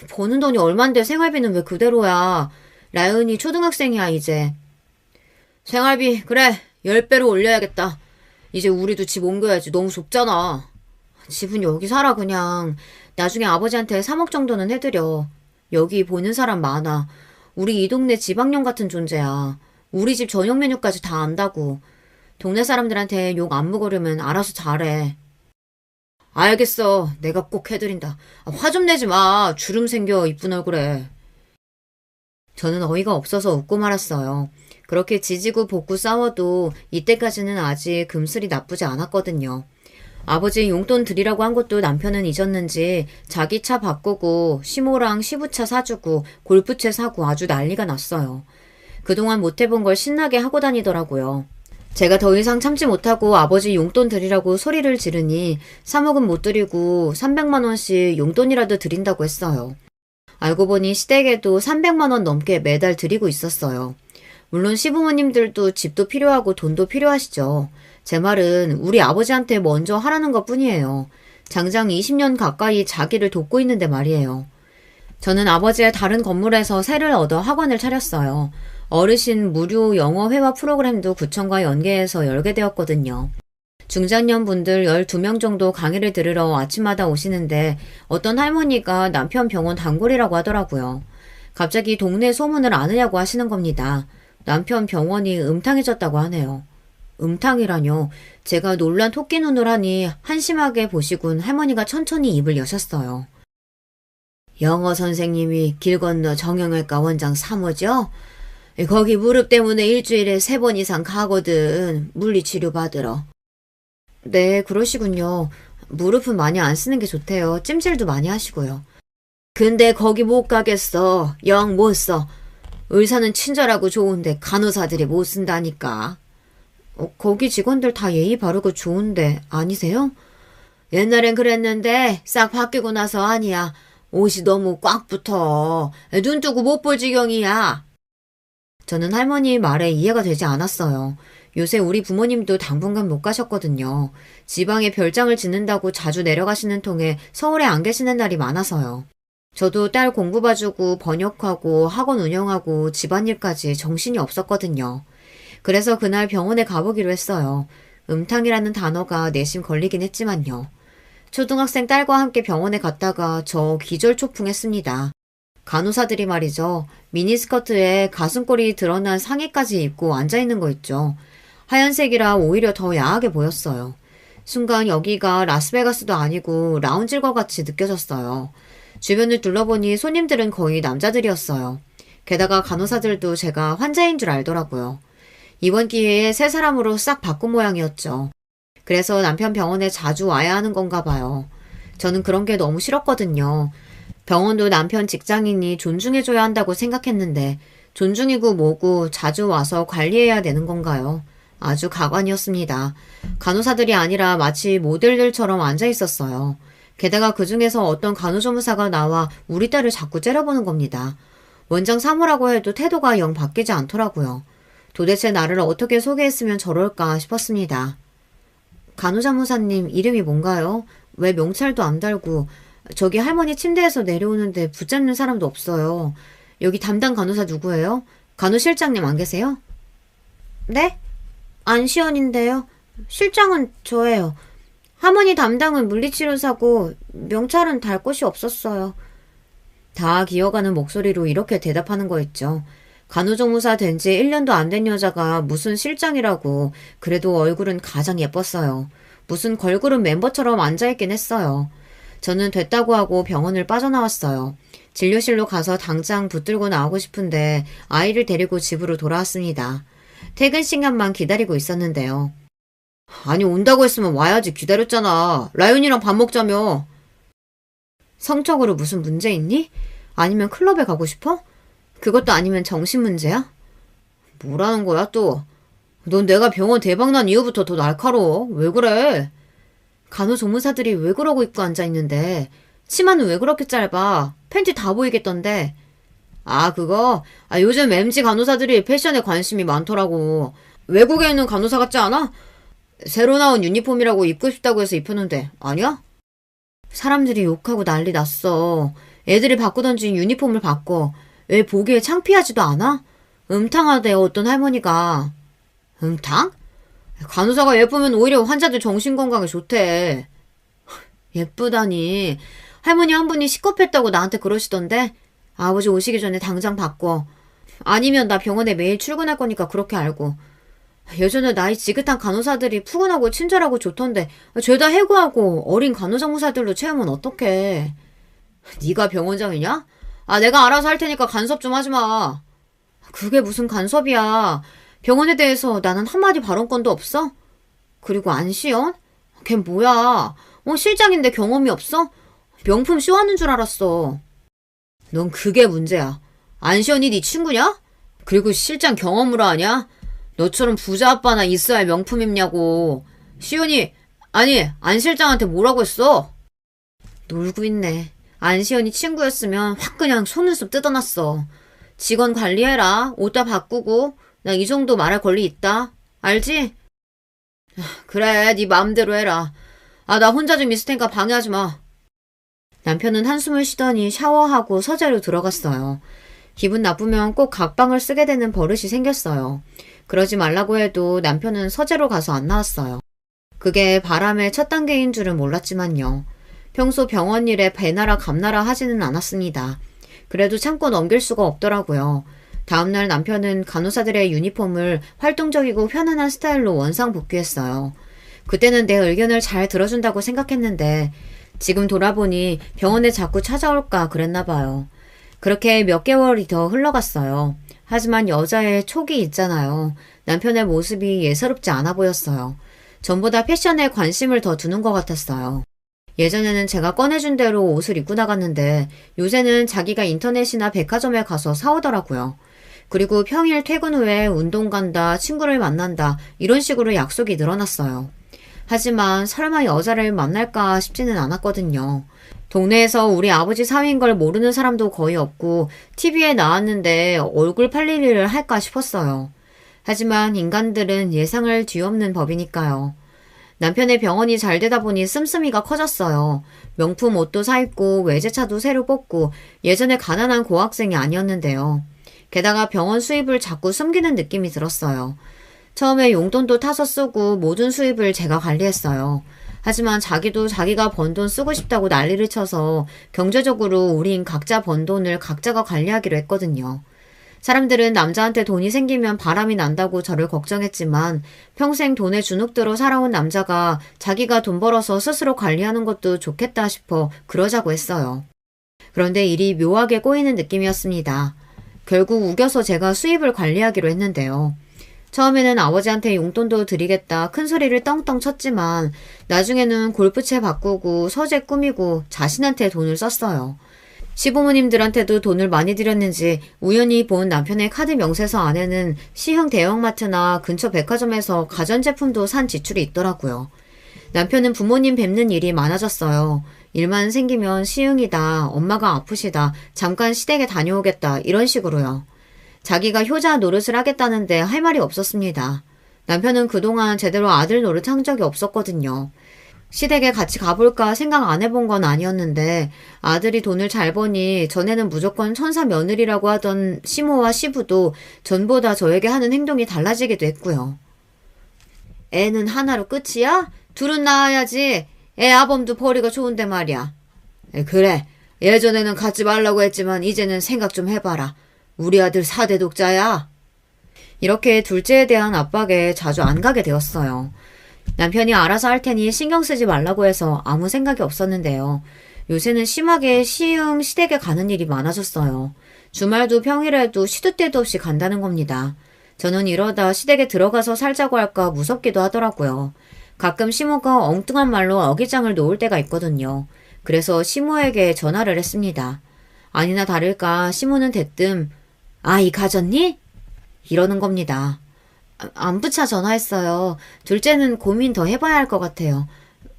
버는 돈이 얼만데 생활비는 왜 그대로야. 라연이 초등학생이야 이제. 생활비 그래 10배로 올려야겠다. 이제 우리도 집 옮겨야지. 너무 좁잖아. 집은 여기 살아 그냥. 나중에 아버지한테 3억 정도는 해드려. 여기 보는 사람 많아. 우리 이 동네 지방령 같은 존재야. 우리 집 저녁 메뉴까지 다 안다고. 동네 사람들한테 욕 안 먹으려면 알아서 잘해. 알겠어. 내가 꼭 해드린다. 화 좀 내지 마. 주름 생겨 이쁜 얼굴에. 저는 어이가 없어서 웃고 말았어요. 그렇게 지지고 볶고 싸워도 이때까지는 아직 금슬이 나쁘지 않았거든요. 아버지 용돈 드리라고 한 것도 남편은 잊었는지 자기 차 바꾸고 시모랑 시부차 사주고 골프채 사고 아주 난리가 났어요. 그동안 못해본 걸 신나게 하고 다니더라고요. 제가 더 이상 참지 못하고 아버지 용돈 드리라고 소리를 지르니 3억은 못 드리고 300만 원씩 용돈이라도 드린다고 했어요. 알고 보니 시댁에도 300만 원 넘게 매달 드리고 있었어요. 물론 시부모님들도 집도 필요하고 돈도 필요하시죠. 제 말은 우리 아버지한테 먼저 하라는 것 뿐이에요. 장장 20년 가까이 자기를 돕고 있는데 말이에요. 저는 아버지의 다른 건물에서 세를 얻어 학원을 차렸어요. 어르신 무료 영어 회화 프로그램도 구청과 연계해서 열게 되었거든요. 중장년 분들 12명 정도 강의를 들으러 아침마다 오시는데 어떤 할머니가 남편 병원 단골이라고 하더라고요. 갑자기 동네 소문을 아느냐고 하시는 겁니다. 남편 병원이 음탕해졌다고 하네요. 음탕이라뇨. 제가 놀란 토끼 눈을 하니 한심하게 보시곤 할머니가 천천히 입을 여셨어요. 영어 선생님이 길 건너 정형외과 원장 3호죠? 거기 무릎 때문에 일주일에 3번 이상 가거든. 물리치료 받으러. 네, 그러시군요. 무릎은 많이 안 쓰는 게 좋대요. 찜질도 많이 하시고요. 근데 거기 못 가겠어. 영 못 써. 의사는 친절하고 좋은데 간호사들이 못 쓴다니까. 거기 직원들 다 예의 바르고 좋은데 아니세요? 옛날엔 그랬는데 싹 바뀌고 나서 아니야. 옷이 너무 꽉 붙어. 눈 뜨고 못 볼 지경이야. 저는 할머니 말에 이해가 되지 않았어요. 요새 우리 부모님도 당분간 못 가셨거든요. 지방에 별장을 짓는다고 자주 내려가시는 통에 서울에 안 계시는 날이 많아서요. 저도 딸 공부 봐주고 번역하고 학원 운영하고 집안일까지 정신이 없었거든요. 그래서 그날 병원에 가보기로 했어요. 음탕이라는 단어가 내심 걸리긴 했지만요. 초등학생 딸과 함께 병원에 갔다가 저 기절초풍했습니다. 간호사들이 말이죠. 미니스커트에 가슴골이 드러난 상의까지 입고 앉아있는 거 있죠. 하얀색이라 오히려 더 야하게 보였어요. 순간 여기가 라스베가스도 아니고 라운지일 것 같이 느껴졌어요. 주변을 둘러보니 손님들은 거의 남자들이었어요. 게다가 간호사들도 제가 환자인 줄 알더라고요. 이번 기회에 세 사람으로 싹 바꾼 모양이었죠. 그래서 남편 병원에 자주 와야 하는 건가 봐요. 저는 그런 게 너무 싫었거든요. 병원도 남편 직장인이 존중해줘야 한다고 생각했는데 존중이고 뭐고 자주 와서 관리해야 되는 건가요? 아주 가관이었습니다. 간호사들이 아니라 마치 모델들처럼 앉아 있었어요. 게다가 그 중에서 어떤 간호조무사가 나와 우리 딸을 자꾸 째려보는 겁니다. 원장 사무라고 해도 태도가 영 바뀌지 않더라고요. 도대체 나를 어떻게 소개했으면 저럴까 싶었습니다. 간호자무사님 이름이 뭔가요? 왜 명찰도 안 달고 저기 할머니 침대에서 내려오는데 붙잡는 사람도 없어요. 여기 담당 간호사 누구예요? 간호실장님 안 계세요? 네? 안시연인데요. 실장은 저예요. 할머니 담당은 물리치료사고 명찰은 달 곳이 없었어요. 다 기어가는 목소리로 이렇게 대답하는 거였죠. 간호조무사 된 지 1년도 안 된 여자가 무슨 실장이라고. 그래도 얼굴은 가장 예뻤어요. 무슨 걸그룹 멤버처럼 앉아있긴 했어요. 저는 됐다고 하고 병원을 빠져나왔어요. 진료실로 가서 당장 붙들고 나오고 싶은데 아이를 데리고 집으로 돌아왔습니다. 퇴근 시간만 기다리고 있었는데요. 아니 온다고 했으면 와야지. 기다렸잖아. 라윤이랑 밥 먹자며. 성적으로 무슨 문제 있니? 아니면 클럽에 가고 싶어? 그것도 아니면 정신 문제야? 뭐라는 거야 또? 넌 내가 병원 대박난 이후부터 더 날카로워. 왜 그래? 간호조무사들이 왜 그러고 입고 앉아있는데 치마는 왜 그렇게 짧아? 팬티 다 보이겠던데. 아 그거? 요즘 MZ 간호사들이 패션에 관심이 많더라고. 외국에 있는 간호사 같지 않아? 새로 나온 유니폼이라고 입고 싶다고 해서 입혔는데 아니야? 사람들이 욕하고 난리 났어. 애들이 바꾸던지 유니폼을 바꿔. 왜 보기에 창피하지도 않아? 음탕하대 어떤 할머니가. 음탕? 간호사가 예쁘면 오히려 환자들 정신건강에 좋대. 예쁘다니. 할머니 한 분이 시겁했다고 나한테 그러시던데. 아버지 오시기 전에 당장 바꿔. 아니면 나 병원에 매일 출근할 거니까 그렇게 알고. 예전에 나이 지긋한 간호사들이 푸근하고 친절하고 좋던데 죄다 해고하고 어린 간호사무사들로 채우면 어떡해. 네가 병원장이냐? 내가 알아서 할 테니까 간섭 좀 하지 마. 그게 무슨 간섭이야. 병원에 대해서 나는 한마디 발언권도 없어? 그리고 안시연? 걘 뭐야? 실장인데 경험이 없어? 명품 쇼하는 줄 알았어. 넌 그게 문제야. 안시연이 네 친구냐? 그리고 실장 경험으로 하냐? 너처럼 부자 아빠나 있어야 명품 입냐고. 시연이, 아니 안 실장한테 뭐라고 했어? 놀고 있네. 안시연이 친구였으면 확 그냥 속눈썹 뜯어놨어. 직원 관리해라. 옷 다 바꾸고. 나 이 정도 말할 권리 있다. 알지? 그래, 네 마음대로 해라. 나 혼자 좀 있을 테니까 방해하지 마. 남편은 한숨을 쉬더니 샤워하고 서재로 들어갔어요. 기분 나쁘면 꼭 각방을 쓰게 되는 버릇이 생겼어요. 그러지 말라고 해도 남편은 서재로 가서 안 나왔어요. 그게 바람의 첫 단계인 줄은 몰랐지만요. 평소 병원 일에 배나라 감나라 하지는 않았습니다. 그래도 참고 넘길 수가 없더라고요. 다음날 남편은 간호사들의 유니폼을 활동적이고 편안한 스타일로 원상복귀했어요. 그때는 내 의견을 잘 들어준다고 생각했는데 지금 돌아보니 병원에 자꾸 찾아올까 그랬나 봐요. 그렇게 몇 개월이 더 흘러갔어요. 하지만 여자의 촉이 있잖아요. 남편의 모습이 예사롭지 않아 보였어요. 전보다 패션에 관심을 더 두는 것 같았어요. 예전에는 제가 꺼내준 대로 옷을 입고 나갔는데 요새는 자기가 인터넷이나 백화점에 가서 사오더라고요. 그리고 평일 퇴근 후에 운동 간다, 친구를 만난다 이런 식으로 약속이 늘어났어요. 하지만 설마 여자를 만날까 싶지는 않았거든요. 동네에서 우리 아버지 사위인 걸 모르는 사람도 거의 없고 TV에 나왔는데 얼굴 팔릴 일을 할까 싶었어요. 하지만 인간들은 예상을 뒤엎는 법이니까요. 남편의 병원이 잘 되다 보니 씀씀이가 커졌어요. 명품 옷도 사입고 외제차도 새로 뽑고 예전에 가난한 고학생이 아니었는데요. 게다가 병원 수입을 자꾸 숨기는 느낌이 들었어요. 처음에 용돈도 타서 쓰고 모든 수입을 제가 관리했어요. 하지만 자기도 자기가 번 돈 쓰고 싶다고 난리를 쳐서 경제적으로 우린 각자 번 돈을 각자가 관리하기로 했거든요. 사람들은 남자한테 돈이 생기면 바람이 난다고 저를 걱정했지만 평생 돈에 주눅들어 살아온 남자가 자기가 돈 벌어서 스스로 관리하는 것도 좋겠다 싶어 그러자고 했어요. 그런데 일이 묘하게 꼬이는 느낌이었습니다. 결국 우겨서 제가 수입을 관리하기로 했는데요. 처음에는 아버지한테 용돈도 드리겠다 큰 소리를 떵떵 쳤지만 나중에는 골프채 바꾸고 서재 꾸미고 자신한테 돈을 썼어요. 시부모님들한테도 돈을 많이 드렸는지 우연히 본 남편의 카드 명세서 안에는 시흥 대형마트나 근처 백화점에서 가전제품도 산 지출이 있더라고요. 남편은 부모님 뵙는 일이 많아졌어요. 일만 생기면 시흥이다, 엄마가 아프시다, 잠깐 시댁에 다녀오겠다 이런 식으로요. 자기가 효자 노릇을 하겠다는데 할 말이 없었습니다. 남편은 그동안 제대로 아들 노릇 한 적이 없었거든요. 시댁에 같이 가볼까 생각 안 해본 건 아니었는데 아들이 돈을 잘 버니 전에는 무조건 천사 며느리라고 하던 시모와 시부도 전보다 저에게 하는 행동이 달라지기도 했고요. 애는 하나로 끝이야? 둘은 낳아야지. 애 아범도 버리가 좋은데 말이야. 그래. 예전에는 갖지 말라고 했지만 이제는 생각 좀 해봐라. 우리 아들 4대 독자야. 이렇게 둘째에 대한 압박에 자주 안 가게 되었어요. 남편이 알아서 할 테니 신경 쓰지 말라고 해서 아무 생각이 없었는데요. 요새는 심하게 시흥 시댁에 가는 일이 많아졌어요. 주말도 평일에도 시도 때도 없이 간다는 겁니다. 저는 이러다 시댁에 들어가서 살자고 할까 무섭기도 하더라고요. 가끔 시모가 엉뚱한 말로 어깃장을 놓을 때가 있거든요. 그래서 시모에게 전화를 했습니다. 아니나 다를까 시모는 대뜸 아이 가졌니? 이러는 겁니다. 안부차 전화했어요. 둘째는 고민 더 해봐야 할 것 같아요.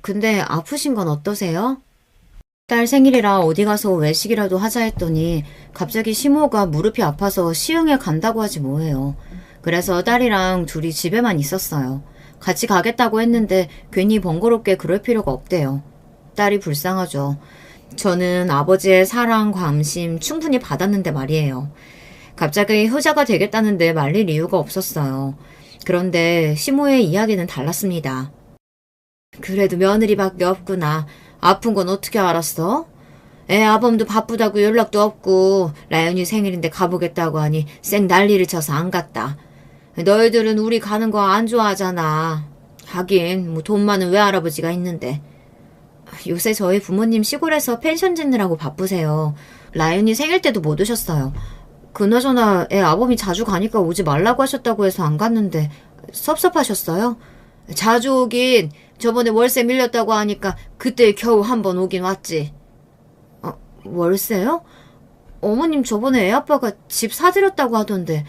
근데 아프신 건 어떠세요? 딸 생일이라 어디 가서 외식이라도 하자 했더니 갑자기 시모가 무릎이 아파서 시흥에 간다고 하지 뭐해요. 그래서 딸이랑 둘이 집에만 있었어요. 같이 가겠다고 했는데 괜히 번거롭게 그럴 필요가 없대요. 딸이 불쌍하죠. 저는 아버지의 사랑, 관심 충분히 받았는데 말이에요. 갑자기 효자가 되겠다는데 말릴 이유가 없었어요. 그런데 시모의 이야기는 달랐습니다. 그래도 며느리밖에 없구나. 아픈 건 어떻게 알았어? 애 아범도 바쁘다고 연락도 없고 라연이 생일인데 가보겠다고 하니 쌩 난리를 쳐서 안 갔다. 너희들은 우리 가는 거 안 좋아하잖아. 하긴 뭐 돈 많은 외할아버지가 있는데. 요새 저희 부모님 시골에서 펜션 짓느라고 바쁘세요. 라연이 생일 때도 못 오셨어요. 그나저나 애 아범이 자주 가니까 오지 말라고 하셨다고 해서 안 갔는데 섭섭하셨어요? 자주 오긴 저번에 월세 밀렸다고 하니까 그때 겨우 한 번 오긴 왔지. 월세요? 어머님 저번에 애 아빠가 집 사드렸다고 하던데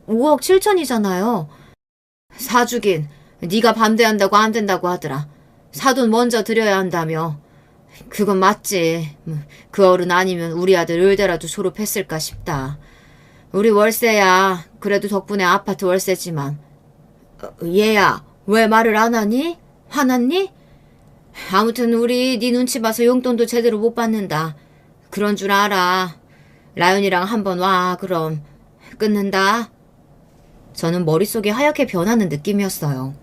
5억 7천이잖아요. 사주긴 네가 반대한다고 안 된다고 하더라. 사돈 먼저 드려야 한다며. 그건 맞지. 그 어른 아니면 우리 아들 의대라도 졸업했을까 싶다. 우리 월세야. 그래도 덕분에 아파트 월세지만. 얘야, 왜 말을 안 하니? 화났니? 아무튼 우리 네 눈치 봐서 용돈도 제대로 못 받는다. 그런 줄 알아. 라연이랑 한번 와. 그럼 끊는다. 저는 머릿속이 하얗게 변하는 느낌이었어요.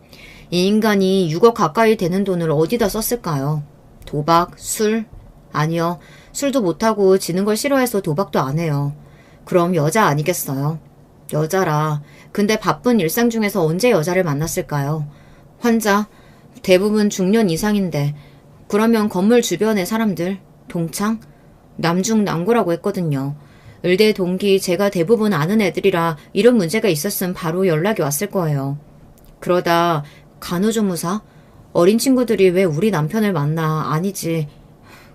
이 인간이 6억 가까이 되는 돈을 어디다 썼을까요? 도박? 술? 아니요. 술도 못하고 지는 걸 싫어해서 도박도 안 해요. 그럼 여자 아니겠어요? 여자라. 근데 바쁜 일상 중에서 언제 여자를 만났을까요? 환자? 대부분 중년 이상인데 그러면 건물 주변의 사람들? 동창? 남중남고라고 했거든요. 의대 동기 제가 대부분 아는 애들이라 이런 문제가 있었으면 바로 연락이 왔을 거예요. 그러다 간호조무사? 어린 친구들이 왜 우리 남편을 만나? 아니지.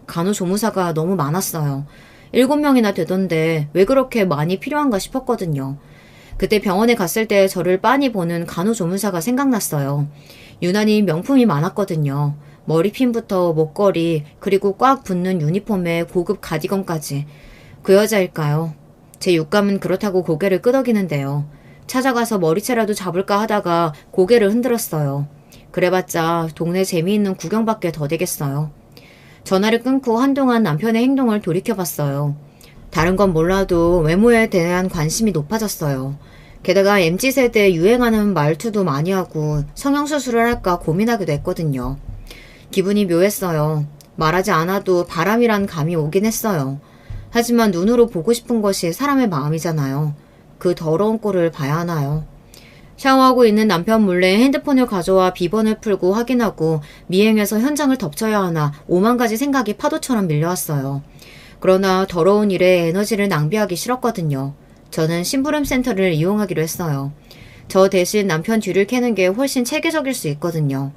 간호조무사가 너무 많았어요. 7명이나 되던데 왜 그렇게 많이 필요한가 싶었거든요. 그때 병원에 갔을 때 저를 빤히 보는 간호조무사가 생각났어요. 유난히 명품이 많았거든요. 머리핀부터 목걸이 그리고 꽉 붙는 유니폼에 고급 가디건까지. 그 여자일까요? 제 육감은 그렇다고 고개를 끄덕이는데요. 찾아가서 머리채라도 잡을까 하다가 고개를 흔들었어요. 그래봤자 동네 재미있는 구경밖에 더 되겠어요. 전화를 끊고 한동안 남편의 행동을 돌이켜봤어요. 다른 건 몰라도 외모에 대한 관심이 높아졌어요. 게다가 MZ세대에 유행하는 말투도 많이 하고 성형수술을 할까 고민하기도 했거든요. 기분이 묘했어요. 말하지 않아도 바람이란 감이 오긴 했어요. 하지만 눈으로 보고 싶은 것이 사람의 마음이잖아요. 그 더러운 꼴을 봐야 하나요? 샤워하고 있는 남편 몰래 핸드폰을 가져와 비번을 풀고 확인하고 미행해서 현장을 덮쳐야 하나 5만 가지 생각이 파도처럼 밀려왔어요. 그러나 더러운 일에 에너지를 낭비하기 싫었거든요. 저는 심부름 센터를 이용하기로 했어요. 저 대신 남편 뒤를 캐는 게 훨씬 체계적일 수 있거든요.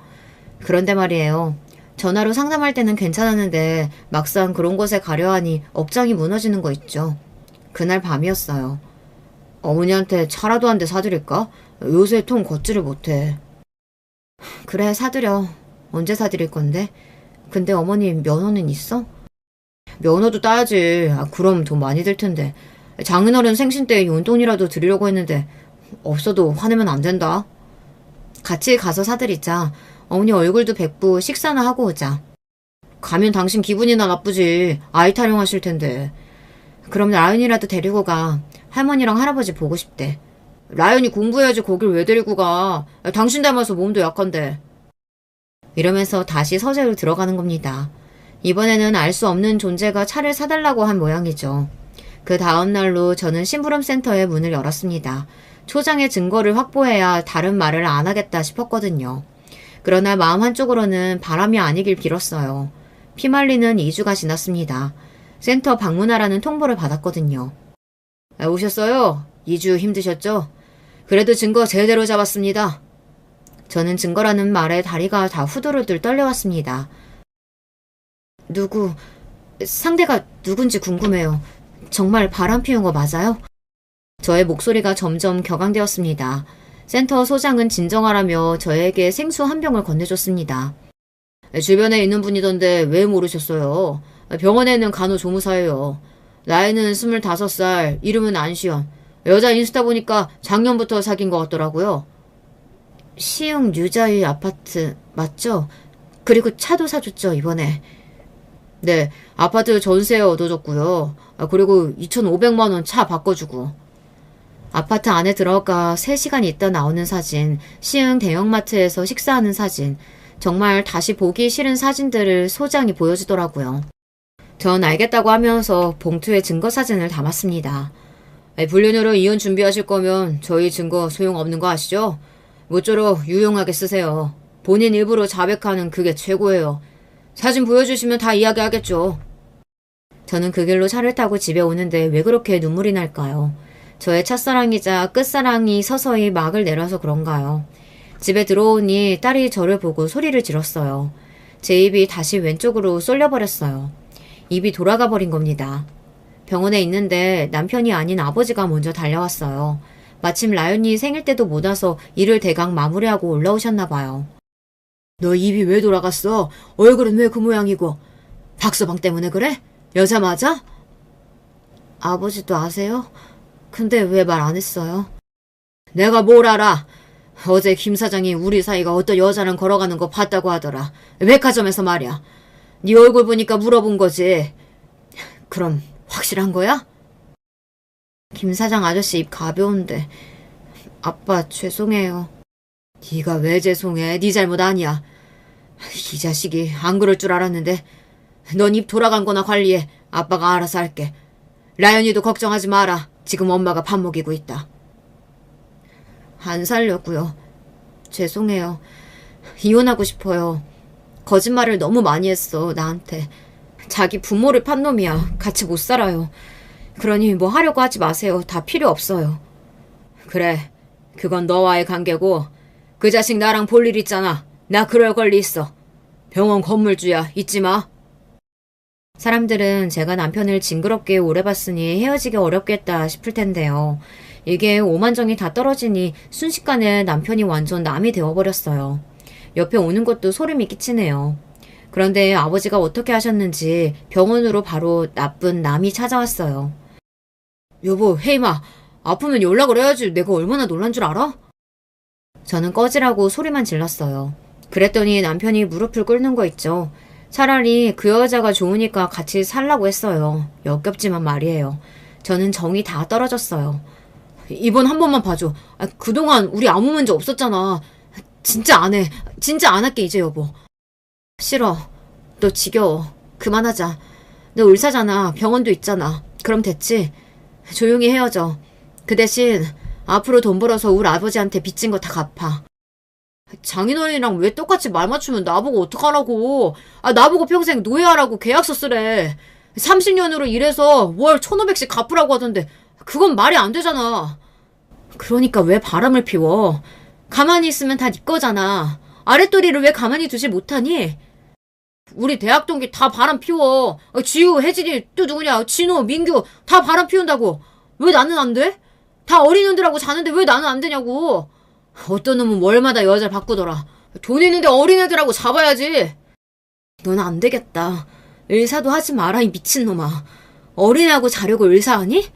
그런데 말이에요. 전화로 상담할 때는 괜찮았는데 막상 그런 곳에 가려 하니 억장이 무너지는 거 있죠. 그날 밤이었어요. 어머니한테 차라도 한 대 사드릴까? 요새 통 걷지를 못해. 그래, 사드려. 언제 사드릴 건데? 근데 어머니 면허는 있어? 면허도 따야지. 그럼 돈 많이 들 텐데. 장인어른 생신 때 용돈이라도 드리려고 했는데 없어도 화내면 안 된다. 같이 가서 사드리자. 어머니 얼굴도 뵙고 식사나 하고 오자. 가면 당신 기분이나 나쁘지. 아이 타령하실 텐데. 그럼 라연이라도 데리고 가. 할머니랑 할아버지 보고 싶대. 라연이 공부해야지 거길 왜 데리고 가. 당신 닮아서 몸도 약한데. 이러면서 다시 서재로 들어가는 겁니다. 이번에는 알 수 없는 존재가 차를 사달라고 한 모양이죠. 그 다음 날로 저는 심부름센터의 문을 열었습니다. 초장의 증거를 확보해야 다른 말을 안 하겠다 싶었거든요. 그러나 마음 한쪽으로는 바람이 아니길 빌었어요. 피말리는 2주가 지났습니다. 센터 방문하라는 통보를 받았거든요. 오셨어요? 2주 힘드셨죠? 그래도 증거 제대로 잡았습니다. 저는 증거라는 말에 다리가 다 후들후들 떨려왔습니다. 상대가 누군지 궁금해요. 정말 바람 피운 거 맞아요? 저의 목소리가 점점 격앙되었습니다. 센터 소장은 진정하라며 저에게 생수 한 병을 건네줬습니다. 주변에 있는 분이던데 왜 모르셨어요? 병원에는 간호조무사예요. 나이는 25살, 이름은 안시연. 여자 인스타 보니까 작년부터 사귄 것 같더라고요. 시흥 유자의 아파트 맞죠? 그리고 차도 사줬죠, 이번에. 네, 아파트 전세 얻어줬고요. 그리고 2,500만 원 차 바꿔주고. 아파트 안에 들어가 3시간 있다 나오는 사진, 시흥 대형마트에서 식사하는 사진, 정말 다시 보기 싫은 사진들을 소장이 보여주더라고요. 전 알겠다고 하면서 봉투에 증거 사진을 담았습니다. 불륜으로 이혼 준비하실 거면 저희 증거 소용없는 거 아시죠? 모쪼록 유용하게 쓰세요. 본인 일부러 자백하는 그게 최고예요. 사진 보여주시면 다 이야기하겠죠. 저는 그 길로 차를 타고 집에 오는데 왜 그렇게 눈물이 날까요? 저의 첫사랑이자 끝사랑이 서서히 막을 내려서 그런가요? 집에 들어오니 딸이 저를 보고 소리를 질렀어요. 제 입이 다시 왼쪽으로 쏠려버렸어요. 입이 돌아가 버린 겁니다. 병원에 있는데 남편이 아닌 아버지가 먼저 달려왔어요. 마침 라연이 생일 때도 못 와서 일을 대강 마무리하고 올라오셨나 봐요. 너 입이 왜 돌아갔어? 얼굴은 왜 그 모양이고? 박서방 때문에 그래? 여자 맞아? 아버지도 아세요? 근데 왜 말 안 했어요? 내가 뭘 알아? 어제 김 사장이 우리 사이가 어떤 여자랑 걸어가는 거 봤다고 하더라. 백화점에서 말이야. 네 얼굴 보니까 물어본 거지. 그럼 확실한 거야? 김 사장 아저씨 입 가벼운데. 아빠 죄송해요. 네가 왜 죄송해? 네 잘못 아니야. 이 자식이 안 그럴 줄 알았는데. 넌 입 돌아간 거나 관리해. 아빠가 알아서 할게. 라연이도 걱정하지 마라. 지금 엄마가 밥 먹이고 있다. 안 살려고요. 죄송해요. 이혼하고 싶어요. 거짓말을 너무 많이 했어, 나한테. 자기 부모를 판 놈이야. 같이 못 살아요. 그러니 뭐 하려고 하지 마세요. 다 필요 없어요. 그래, 그건 너와의 관계고 그 자식 나랑 볼 일 있잖아. 나 그럴 권리 있어. 병원 건물주야. 잊지 마. 사람들은 제가 남편을 징그럽게 오래 봤으니 헤어지기 어렵겠다 싶을 텐데요. 이게 오만정이 다 떨어지니 순식간에 남편이 완전 남이 되어버렸어요. 옆에 오는 것도 소름이 끼치네요. 그런데 아버지가 어떻게 하셨는지 병원으로 바로 나쁜 남이 찾아왔어요. 여보, 혜임아, 아프면 연락을 해야지. 내가 얼마나 놀란 줄 알아? 저는 꺼지라고 소리만 질렀어요. 그랬더니 남편이 무릎을 꿇는 거 있죠. 차라리 그 여자가 좋으니까 같이 살라고 했어요. 역겹지만 말이에요. 저는 정이 다 떨어졌어요. 이번 한 번만 봐줘. 그동안 우리 아무 문제 없었잖아. 진짜 안 해. 진짜 안 할게 이제 여보. 싫어. 너 지겨워. 그만하자. 너 의사잖아. 병원도 있잖아. 그럼 됐지? 조용히 헤어져. 그 대신 앞으로 돈 벌어서 우리 아버지한테 빚진 거 다 갚아. 장인어른이랑 왜 똑같이 말 맞추면 나보고 어떡하라고. 나보고 평생 노예하라고 계약서 쓰래. 30년으로 일해서 월 1,500씩 갚으라고 하던데 그건 말이 안 되잖아. 그러니까 왜 바람을 피워. 가만히 있으면 다 네 거잖아. 아랫도리를 왜 가만히 두지 못하니? 우리 대학 동기 다 바람 피워. 지우, 혜진이, 또 누구냐, 진호, 민규 다 바람 피운다고. 왜 나는 안 돼? 다 어린애들하고 자는데 왜 나는 안 되냐고. 어떤 놈은 월마다 여자를 바꾸더라. 돈 있는데 어린애들하고 잡아야지. 넌 안 되겠다. 의사도 하지 마라, 이 미친놈아. 어린애하고 자려고 의사하니?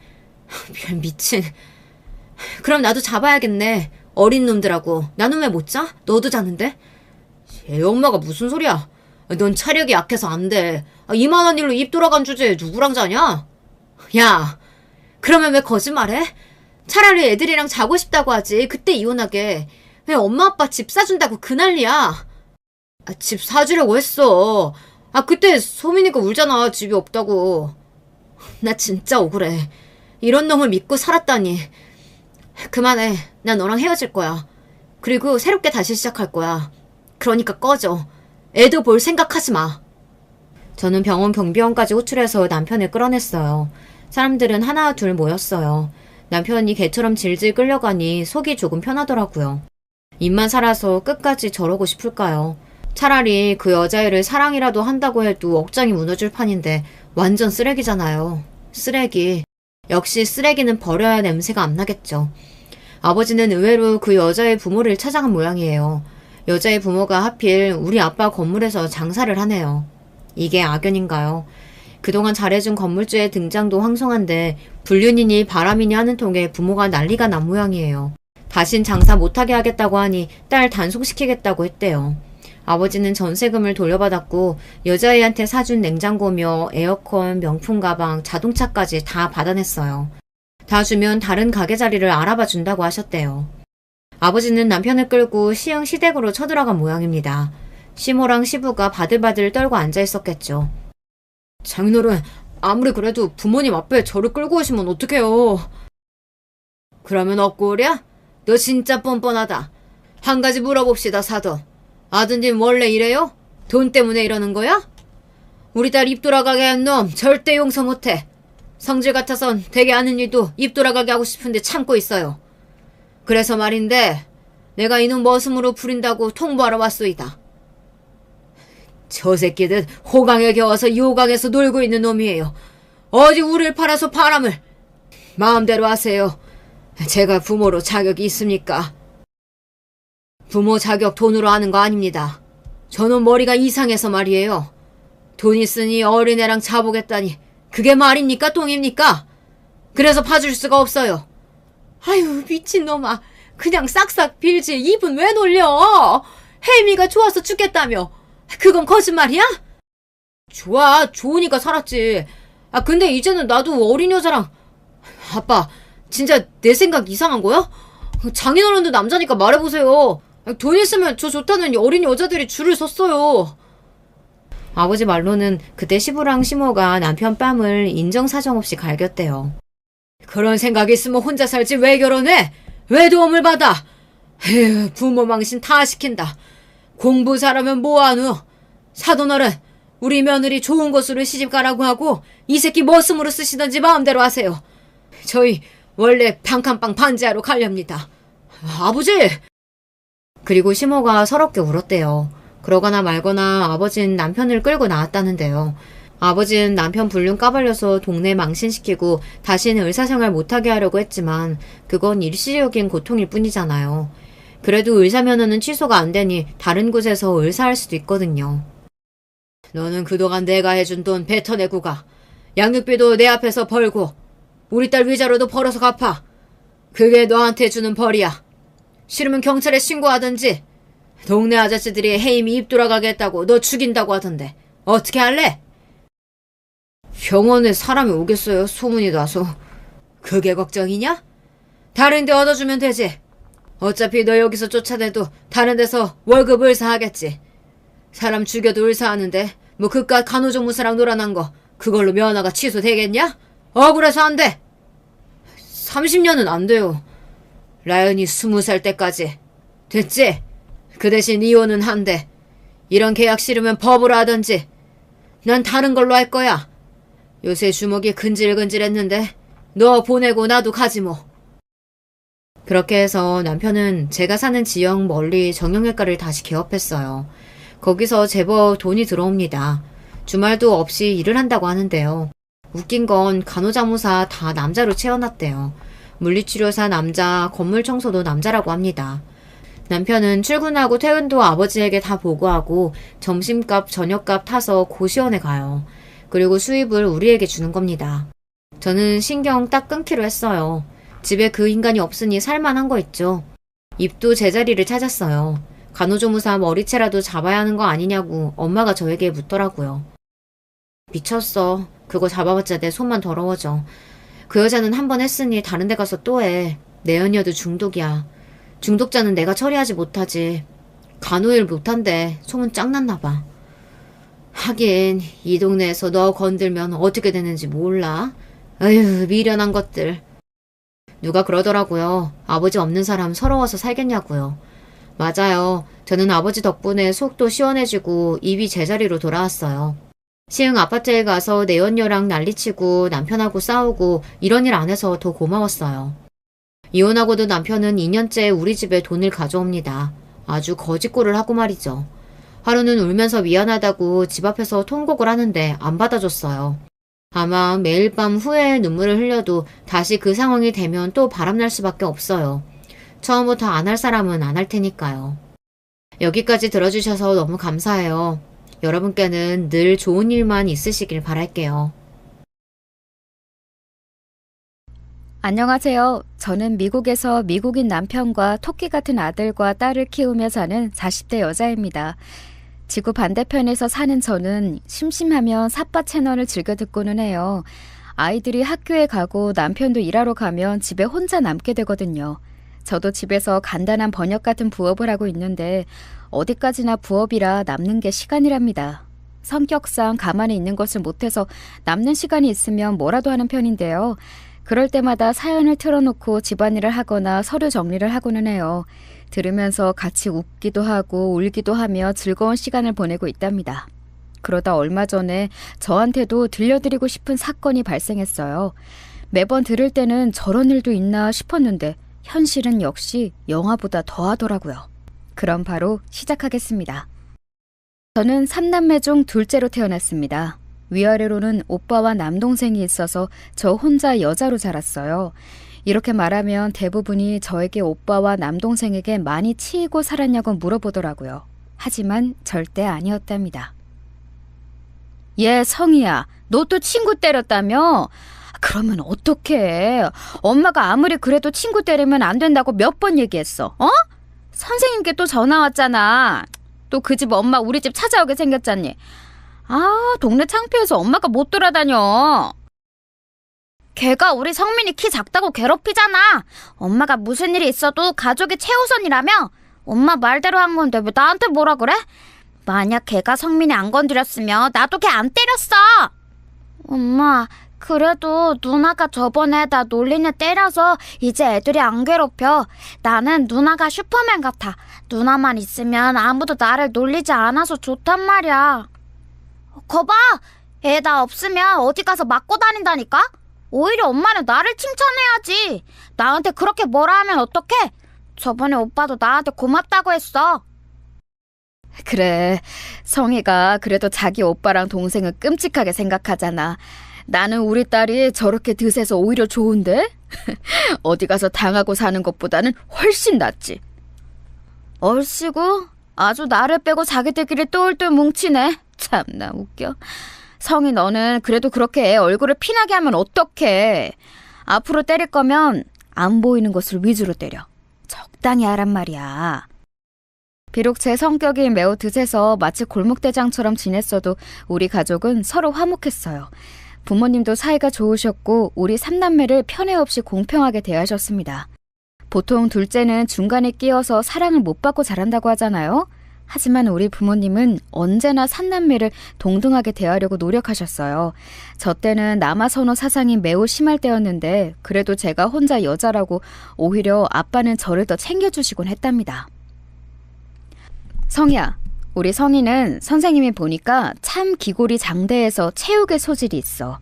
별 미친. 그럼 나도 잡아야겠네. 어린 놈들하고. 나는 왜 못 자? 너도 자는데? 애 엄마가 무슨 소리야. 넌 차력이 약해서 안 돼. 이만한 일로 입 돌아간 주제에 누구랑 자냐? 야, 그러면 왜 거짓말해? 차라리 애들이랑 자고 싶다고 하지. 그때 이혼하게. 왜 엄마 아빠 집 사준다고 그 난리야? 집 사주려고 했어. 그때 소민이가 울잖아. 집이 없다고. 나 진짜 억울해. 이런 놈을 믿고 살았다니. 그만해. 난 너랑 헤어질 거야. 그리고 새롭게 다시 시작할 거야. 그러니까 꺼져. 애도 볼 생각하지 마. 저는 병원 경비원까지 호출해서 남편을 끌어냈어요. 사람들은 하나 둘 모였어요. 남편이 개처럼 질질 끌려가니 속이 조금 편하더라고요. 입만 살아서 끝까지 저러고 싶을까요? 차라리 그 여자애를 사랑이라도 한다고 해도 억장이 무너질 판인데 완전 쓰레기잖아요. 쓰레기. 역시 쓰레기는 버려야 냄새가 안 나겠죠. 아버지는 의외로 그 여자의 부모를 찾아간 모양이에요. 여자의 부모가 하필 우리 아빠 건물에서 장사를 하네요. 이게 악연인가요? 그동안 잘해준 건물주의 등장도 황송한데 불륜이니 바람이니 하는 통에 부모가 난리가 난 모양이에요. 다신 장사 못하게 하겠다고 하니 딸 단속시키겠다고 했대요. 아버지는 전세금을 돌려받았고 여자애한테 사준 냉장고며 에어컨, 명품 가방, 자동차까지 다 받아냈어요. 다 주면 다른 가게 자리를 알아봐 준다고 하셨대요. 아버지는 남편을 끌고 시흥시댁으로 쳐들어간 모양입니다. 시모랑 시부가 바들바들 떨고 앉아있었겠죠. 장인어른, 아무리 그래도 부모님 앞에 저를 끌고 오시면 어떡해요. 그러면 억울이야? 너 진짜 뻔뻔하다. 한 가지 물어봅시다, 사돈. 아드님 원래 이래요? 돈 때문에 이러는 거야? 우리 딸 입 돌아가게 한 놈 절대 용서 못해. 성질 같아선 되게 아는 일도 입 돌아가게 하고 싶은데 참고 있어요. 그래서 말인데 내가 이놈 머슴으로 부린다고 통보하러 왔소이다. 저 새끼들 호강에 겨워서 요강에서 놀고 있는 놈이에요. 어디 우리를 팔아서 바람을. 마음대로 하세요. 제가 부모로 자격이 있습니까? 부모 자격 돈으로 하는 거 아닙니다. 저놈 머리가 이상해서 말이에요. 돈 있으니 어린애랑 자보겠다니 그게 말입니까 똥입니까? 그래서 봐줄 수가 없어요. 아유 미친놈아. 그냥 싹싹 빌지 입은 왜 놀려? 혜미가 좋아서 죽겠다며. 그건 거짓말이야? 좋아. 좋으니까 살았지. 근데 이제는 나도 어린 여자랑. 아빠 진짜 내 생각 이상한 거야? 장인어른도 남자니까 말해보세요. 돈 있으면 저 좋다는 어린 여자들이 줄을 섰어요. 아버지 말로는 그때 시부랑 시모가 남편 뺨을 인정사정 없이 갈겼대요. 그런 생각이 있으면 혼자 살지 왜 결혼해? 왜 도움을 받아? 에휴, 부모 망신 다 시킨다. 공부 잘하면 뭐하누? 사돈어른, 우리 며느리 좋은 곳으로 시집가라고 하고 이 새끼 머슴으로 쓰시던지 마음대로 하세요. 저희 원래 방칸방 반지하러 가렵니다. 아버지! 그리고 시모가 서럽게 울었대요. 그러거나 말거나 아버지는 남편을 끌고 나왔다는데요. 아버지는 남편 불륜 까발려서 동네 망신시키고 다시는 의사생활 못하게 하려고 했지만 그건 일시적인 고통일 뿐이잖아요. 그래도 의사면허는 취소가 안 되니 다른 곳에서 의사할 수도 있거든요. 너는 그동안 내가 해준 돈 뱉어내고 가. 양육비도 내 앞에서 벌고 우리 딸 위자료도 벌어서 갚아. 그게 너한테 주는 벌이야. 싫으면 경찰에 신고하든지. 동네 아저씨들이 혜임이 입 돌아가게 했다고 너 죽인다고 하던데 어떻게 할래? 병원에 사람이 오겠어요? 소문이 나서. 그게 걱정이냐? 다른 데 얻어주면 되지. 어차피 너 여기서 쫓아내도 다른 데서 월급 의사하겠지. 사람 죽여도 의사하는데 뭐 그깟 간호조무사랑 놀아난 거 그걸로 면허가 취소되겠냐? 억울해서 안 돼. 30년은 안 돼요. 라연이 20살 때까지. 됐지? 그 대신 이혼은 한대. 이런 계약 싫으면 법으로 하던지. 난 다른 걸로 할 거야. 요새 주먹이 근질근질했는데 너 보내고 나도 가지 뭐. 그렇게 해서 남편은 제가 사는 지역 멀리 정형외과를 다시 개업했어요. 거기서 제법 돈이 들어옵니다. 주말도 없이 일을 한다고 하는데요. 웃긴 건 간호자무사 다 남자로 채워놨대요. 물리치료사 남자, 건물 청소도 남자라고 합니다. 남편은 출근하고 퇴근도 아버지에게 다 보고하고 점심값, 저녁값 타서 고시원에 가요. 그리고 수입을 우리에게 주는 겁니다. 저는 신경 딱 끊기로 했어요. 집에 그 인간이 없으니 살만한 거 있죠. 입도 제자리를 찾았어요. 간호조무사 머리채라도 잡아야 하는 거 아니냐고 엄마가 저에게 묻더라고요. 미쳤어. 그거 잡아봤자 내 손만 더러워져. 그 여자는 한 번 했으니 다른 데 가서 또 해. 내연녀도 중독이야. 중독자는 내가 처리하지 못하지. 간호일 못한대. 소문 짱났나 봐. 하긴 이 동네에서 너 건들면 어떻게 되는지 몰라. 아휴, 미련한 것들. 누가 그러더라고요. 아버지 없는 사람 서러워서 살겠냐고요. 맞아요. 저는 아버지 덕분에 속도 시원해지고 입이 제자리로 돌아왔어요. 시흥 아파트에 가서 내연녀랑 난리치고 남편하고 싸우고 이런 일 안 해서 더 고마웠어요. 이혼하고도 남편은 2년째 우리 집에 돈을 가져옵니다. 아주 거짓골을 하고 말이죠. 하루는 울면서 미안하다고 집 앞에서 통곡을 하는데 안 받아줬어요. 아마 매일 밤 후회의 눈물을 흘려도 다시 그 상황이 되면 또 바람날 수밖에 없어요. 처음부터 안 할 사람은 안 할 테니까요. 여기까지 들어주셔서 너무 감사해요. 여러분께는 늘 좋은 일만 있으시길 바랄게요. 안녕하세요. 저는 미국에서 미국인 남편과 토끼 같은 아들과 딸을 키우며 사는 40대 여자입니다. 지구 반대편에서 사는 저는 심심하면 삿바 채널을 즐겨 듣고는 해요. 아이들이 학교에 가고 남편도 일하러 가면 집에 혼자 남게 되거든요. 저도 집에서 간단한 번역 같은 부업을 하고 있는데 어디까지나 부업이라 남는 게 시간이랍니다. 성격상 가만히 있는 것을 못해서 남는 시간이 있으면 뭐라도 하는 편인데요. 그럴 때마다 사연을 틀어놓고 집안일을 하거나 서류 정리를 하고는 해요. 들으면서 같이 웃기도 하고 울기도 하며 즐거운 시간을 보내고 있답니다. 그러다 얼마 전에 저한테도 들려드리고 싶은 사건이 발생했어요. 매번 들을 때는 저런 일도 있나 싶었는데 현실은 역시 영화보다 더하더라고요. 그럼 바로 시작하겠습니다. 저는 3남매 중 둘째로 태어났습니다. 위아래로는 오빠와 남동생이 있어서 저 혼자 여자로 자랐어요. 이렇게 말하면 대부분이 저에게 오빠와 남동생에게 많이 치이고 살았냐고 물어보더라고요. 하지만 절대 아니었답니다. 얘 성희야, 너 또 친구 때렸다며? 그러면 어떡해. 엄마가 아무리 그래도 친구 때리면 안 된다고 몇 번 얘기했어. 어? 선생님께 또 전화 왔잖아. 또 그 집 엄마 우리 집 찾아오게 생겼잖니. 아, 동네 창피해서 엄마가 못 돌아다녀. 걔가 우리 성민이 키 작다고 괴롭히잖아. 엄마가 무슨 일이 있어도 가족이 최우선이라며. 엄마 말대로 한 건데 왜 나한테 뭐라 그래? 만약 걔가 성민이 안 건드렸으면 나도 걔 안 때렸어. 엄마, 그래도 누나가 저번에 나 놀리는 때려서 이제 애들이 안 괴롭혀. 나는 누나가 슈퍼맨 같아. 누나만 있으면 아무도 나를 놀리지 않아서 좋단 말이야. 거봐, 애 나 없으면 어디 가서 맞고 다닌다니까? 오히려 엄마는 나를 칭찬해야지. 나한테 그렇게 뭐라 하면 어떡해? 저번에 오빠도 나한테 고맙다고 했어. 그래, 성희가 그래도 자기 오빠랑 동생은 끔찍하게 생각하잖아. 나는 우리 딸이 저렇게 드세서 오히려 좋은데? 어디 가서 당하고 사는 것보다는 훨씬 낫지. 얼씨구, 아주 나를 빼고 자기들끼리 똘똘 뭉치네. 참나 웃겨. 성희, 너는 그래도 그렇게 애 얼굴을 피나게 하면 어떡해. 앞으로 때릴 거면 안 보이는 것을 위주로 때려. 적당히 하란 말이야. 비록 제 성격이 매우 드세서 마치 골목대장처럼 지냈어도 우리 가족은 서로 화목했어요. 부모님도 사이가 좋으셨고 우리 3남매를 편애 없이 공평하게 대하셨습니다. 보통 둘째는 중간에 끼어서 사랑을 못 받고 자란다고 하잖아요. 하지만 우리 부모님은 언제나 삼남매를 동등하게 대하려고 노력하셨어요. 저 때는 남아 선호 사상이 매우 심할 때였는데 그래도 제가 혼자 여자라고 오히려 아빠는 저를 더 챙겨주시곤 했답니다. 성희야, 우리 성희는 선생님이 보니까 참 기골이 장대해서 체육에 소질이 있어.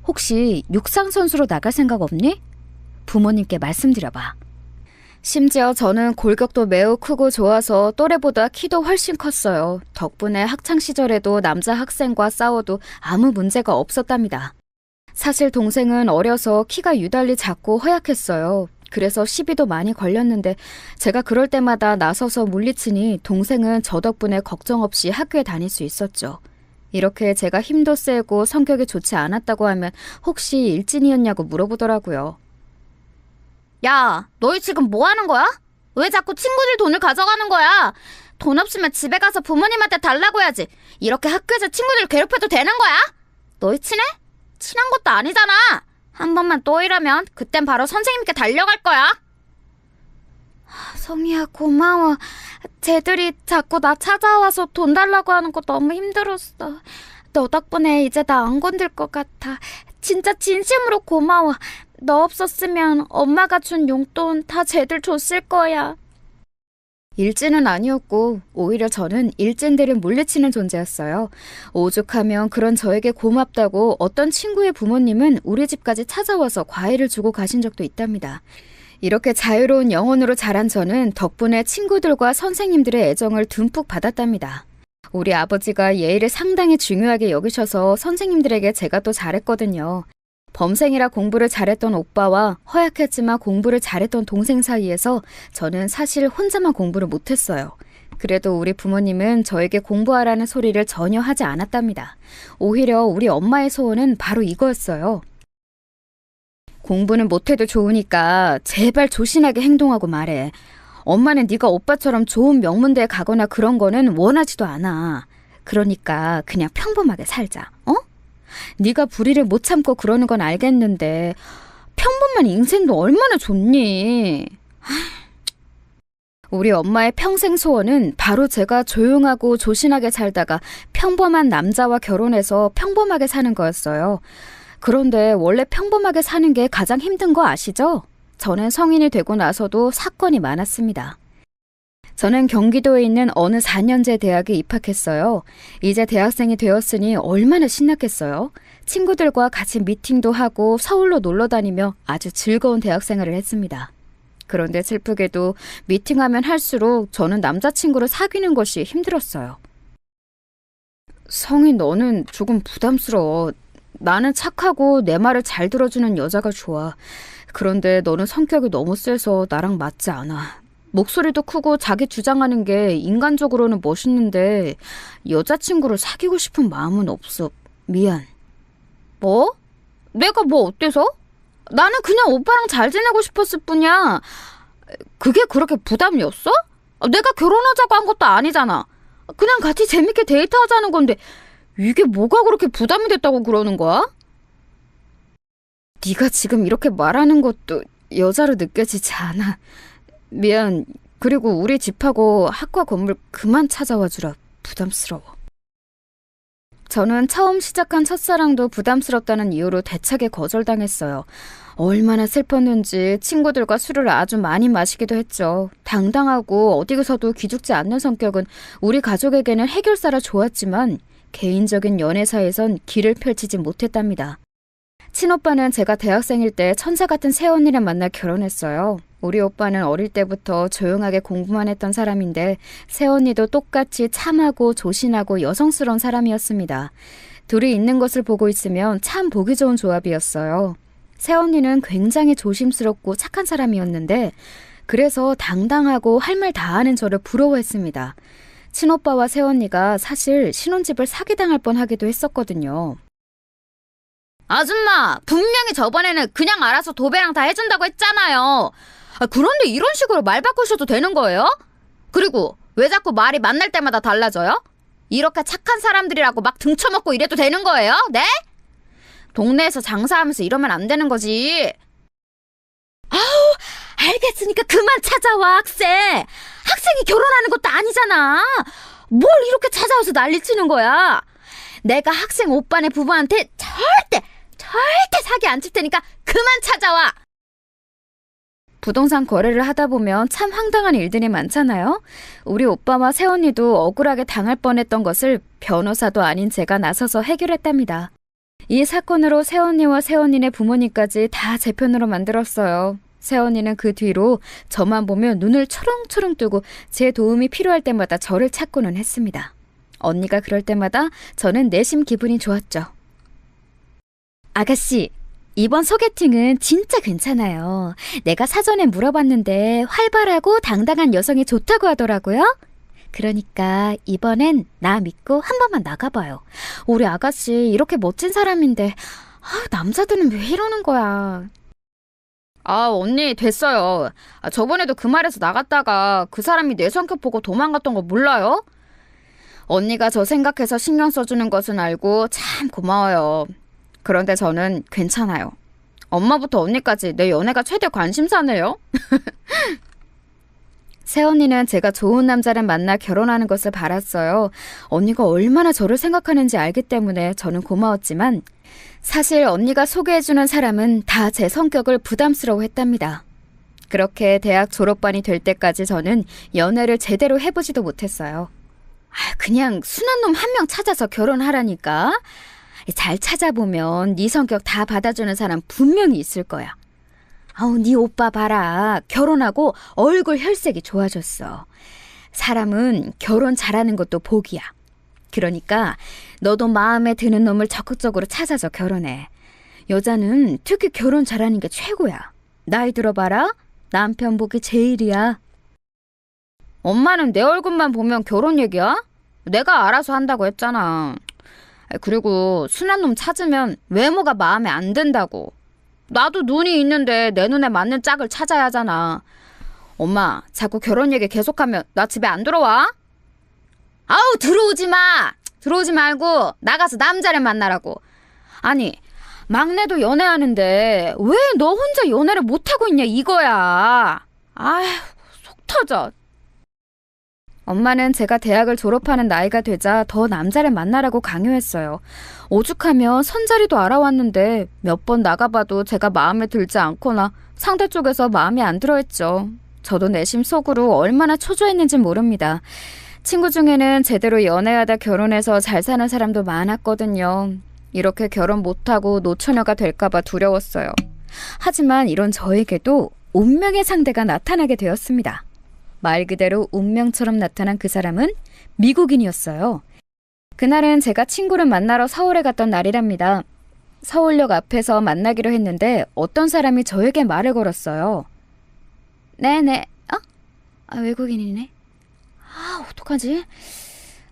혹시 육상선수로 나갈 생각 없니? 부모님께 말씀드려봐. 심지어 저는 골격도 매우 크고 좋아서 또래보다 키도 훨씬 컸어요. 덕분에 학창시절에도 남자 학생과 싸워도 아무 문제가 없었답니다. 사실 동생은 어려서 키가 유달리 작고 허약했어요. 그래서 시비도 많이 걸렸는데 제가 그럴 때마다 나서서 물리치니 동생은 저 덕분에 걱정 없이 학교에 다닐 수 있었죠. 이렇게 제가 힘도 세고 성격이 좋지 않았다고 하면 혹시 일진이었냐고 물어보더라고요. 야, 너희 지금 뭐 하는 거야? 왜 자꾸 친구들 돈을 가져가는 거야? 돈 없으면 집에 가서 부모님한테 달라고 해야지. 이렇게 학교에서 친구들 괴롭혀도 되는 거야? 너희 친해? 친한 것도 아니잖아. 한 번만 또 이러면 그땐 바로 선생님께 달려갈 거야. 성희야, 고마워. 쟤들이 자꾸 나 찾아와서 돈 달라고 하는 거 너무 힘들었어. 너 덕분에 이제 나 안 건들 것 같아. 진짜 진심으로 고마워. 너 없었으면 엄마가 준 용돈 다 쟤들 줬을 거야. 일진은 아니었고 오히려 저는 일진들을 물리치는 존재였어요. 오죽하면 그런 저에게 고맙다고 어떤 친구의 부모님은 우리 집까지 찾아와서 과일을 주고 가신 적도 있답니다. 이렇게 자유로운 영혼으로 자란 저는 덕분에 친구들과 선생님들의 애정을 듬뿍 받았답니다. 우리 아버지가 예의를 상당히 중요하게 여기셔서 선생님들에게 제가 또 잘했거든요. 범생이라 공부를 잘했던 오빠와 허약했지만 공부를 잘했던 동생 사이에서 저는 사실 혼자만 공부를 못했어요. 그래도 우리 부모님은 저에게 공부하라는 소리를 전혀 하지 않았답니다. 오히려 우리 엄마의 소원은 바로 이거였어요. 공부는 못해도 좋으니까 제발 조신하게 행동하고 말해. 엄마는 네가 오빠처럼 좋은 명문대에 가거나 그런 거는 원하지도 않아. 그러니까 그냥 평범하게 살자. 어? 네가 불의를 못 참고 그러는 건 알겠는데 평범한 인생도 얼마나 좋니? 우리 엄마의 평생 소원은 바로 제가 조용하고 조신하게 살다가 평범한 남자와 결혼해서 평범하게 사는 거였어요. 그런데 원래 평범하게 사는 게 가장 힘든 거 아시죠? 저는 성인이 되고 나서도 사건이 많았습니다. 저는 경기도에 있는 어느 4년제 대학에 입학했어요. 이제 대학생이 되었으니 얼마나 신났겠어요. 친구들과 같이 미팅도 하고 서울로 놀러 다니며 아주 즐거운 대학 생활을 했습니다. 그런데 슬프게도 미팅하면 할수록 저는 남자친구를 사귀는 것이 힘들었어요. 성희, 너는 조금 부담스러워. 나는 착하고 내 말을 잘 들어주는 여자가 좋아. 그런데 너는 성격이 너무 세서 나랑 맞지 않아. 목소리도 크고 자기 주장하는 게 인간적으로는 멋있는데 여자친구를 사귀고 싶은 마음은 없어. 미안. 뭐? 내가 뭐 어때서? 나는 그냥 오빠랑 잘 지내고 싶었을 뿐이야. 그게 그렇게 부담이었어? 내가 결혼하자고 한 것도 아니잖아. 그냥 같이 재밌게 데이트하자는 건데 이게 뭐가 그렇게 부담이 됐다고 그러는 거야? 네가 지금 이렇게 말하는 것도 여자로 느껴지지 않아. 미안. 그리고 우리 집하고 학과 건물 그만 찾아와 주라. 부담스러워. 저는 처음 시작한 첫사랑도 부담스럽다는 이유로 대차게 거절당했어요. 얼마나 슬펐는지 친구들과 술을 아주 많이 마시기도 했죠. 당당하고 어디서도 기죽지 않는 성격은 우리 가족에게는 해결사라 좋았지만 개인적인 연애사에선 길을 펼치지 못했답니다. 친오빠는 제가 대학생일 때 천사 같은 새언니를 만나 결혼했어요. 우리 오빠는 어릴 때부터 조용하게 공부만 했던 사람인데 새언니도 똑같이 참하고 조신하고 여성스러운 사람이었습니다. 둘이 있는 것을 보고 있으면 참 보기 좋은 조합이었어요. 새언니는 굉장히 조심스럽고 착한 사람이었는데 그래서 당당하고 할 말 다 하는 저를 부러워했습니다. 친오빠와 새언니가 사실 신혼집을 사기당할 뻔하기도 했었거든요. 아줌마, 분명히 저번에는 그냥 알아서 도배랑 다 해준다고 했잖아요. 그런데 이런 식으로 말 바꾸셔도 되는 거예요? 그리고 왜 자꾸 말이 만날 때마다 달라져요? 이렇게 착한 사람들이라고 막 등쳐먹고 이래도 되는 거예요? 네? 동네에서 장사하면서 이러면 안 되는 거지. 알겠어. 됐으니까 그만 찾아와, 학생. 학생이 결혼하는 것도 아니잖아. 뭘 이렇게 찾아와서 난리치는 거야. 내가 학생 오빠네 부부한테 절대 사기 안 칠 테니까 그만 찾아와. 부동산 거래를 하다 보면 참 황당한 일들이 많잖아요. 우리 오빠와 새언니도 억울하게 당할 뻔했던 것을 변호사도 아닌 제가 나서서 해결했답니다. 이 사건으로 새언니와 새언니네 부모님까지 다 제 편으로 만들었어요. 새언니는 그 뒤로 저만 보면 눈을 초롱초롱 뜨고 제 도움이 필요할 때마다 저를 찾고는 했습니다. 언니가 그럴 때마다 저는 내심 기분이 좋았죠. 아가씨, 이번 소개팅은 진짜 괜찮아요. 내가 사전에 물어봤는데 활발하고 당당한 여성이 좋다고 하더라고요. 그러니까 이번엔 나 믿고 한 번만 나가봐요. 우리 아가씨 이렇게 멋진 사람인데 남자들은 왜 이러는 거야. 언니 됐어요. 저번에도 그 말에서 나갔다가 그 사람이 내 성격 보고 도망갔던 거 몰라요? 언니가 저 생각해서 신경 써주는 것은 알고 참 고마워요. 그런데 저는 괜찮아요. 엄마부터 언니까지 내 연애가 최대 관심사네요. 새언니는 제가 좋은 남자를 만나 결혼하는 것을 바랐어요. 언니가 얼마나 저를 생각하는지 알기 때문에 저는 고마웠지만 사실 언니가 소개해주는 사람은 다 제 성격을 부담스러워했답니다. 그렇게 대학 졸업반이 될 때까지 저는 연애를 제대로 해보지도 못했어요. 그냥 순한 놈 한 명 찾아서 결혼하라니까. 잘 찾아보면 네 성격 다 받아주는 사람 분명히 있을 거야. 네 오빠 봐라. 결혼하고 얼굴 혈색이 좋아졌어. 사람은 결혼 잘하는 것도 복이야. 그러니까 너도 마음에 드는 놈을 적극적으로 찾아서 결혼해. 여자는 특히 결혼 잘하는 게 최고야. 나이 들어봐라. 남편 복이 제일이야. 엄마는 내 얼굴만 보면 결혼 얘기야? 내가 알아서 한다고 했잖아. 그리고 순한 놈 찾으면 외모가 마음에 안 든다고. 나도 눈이 있는데 내 눈에 맞는 짝을 찾아야 하잖아. 엄마, 자꾸 결혼 얘기 계속하면 나 집에 안 들어와? 들어오지 마! 들어오지 말고 나가서 남자를 만나라고. 아니, 막내도 연애하는데 왜 너 혼자 연애를 못하고 있냐 이거야. 속 터져. 엄마는 제가 대학을 졸업하는 나이가 되자 더 남자를 만나라고 강요했어요. 오죽하면 선자리도 알아왔는데 몇 번 나가봐도 제가 마음에 들지 않거나 상대 쪽에서 마음에 안 들어했죠. 저도 내심 속으로 얼마나 초조했는지 모릅니다. 친구 중에는 제대로 연애하다 결혼해서 잘 사는 사람도 많았거든요. 이렇게 결혼 못하고 노처녀가 될까봐 두려웠어요. 하지만 이런 저에게도 운명의 상대가 나타나게 되었습니다. 말 그대로 운명처럼 나타난 그 사람은 미국인이었어요. 그날은 제가 친구를 만나러 서울에 갔던 날이랍니다. 서울역 앞에서 만나기로 했는데 어떤 사람이 저에게 말을 걸었어요. 네네. 외국인이네. 어떡하지?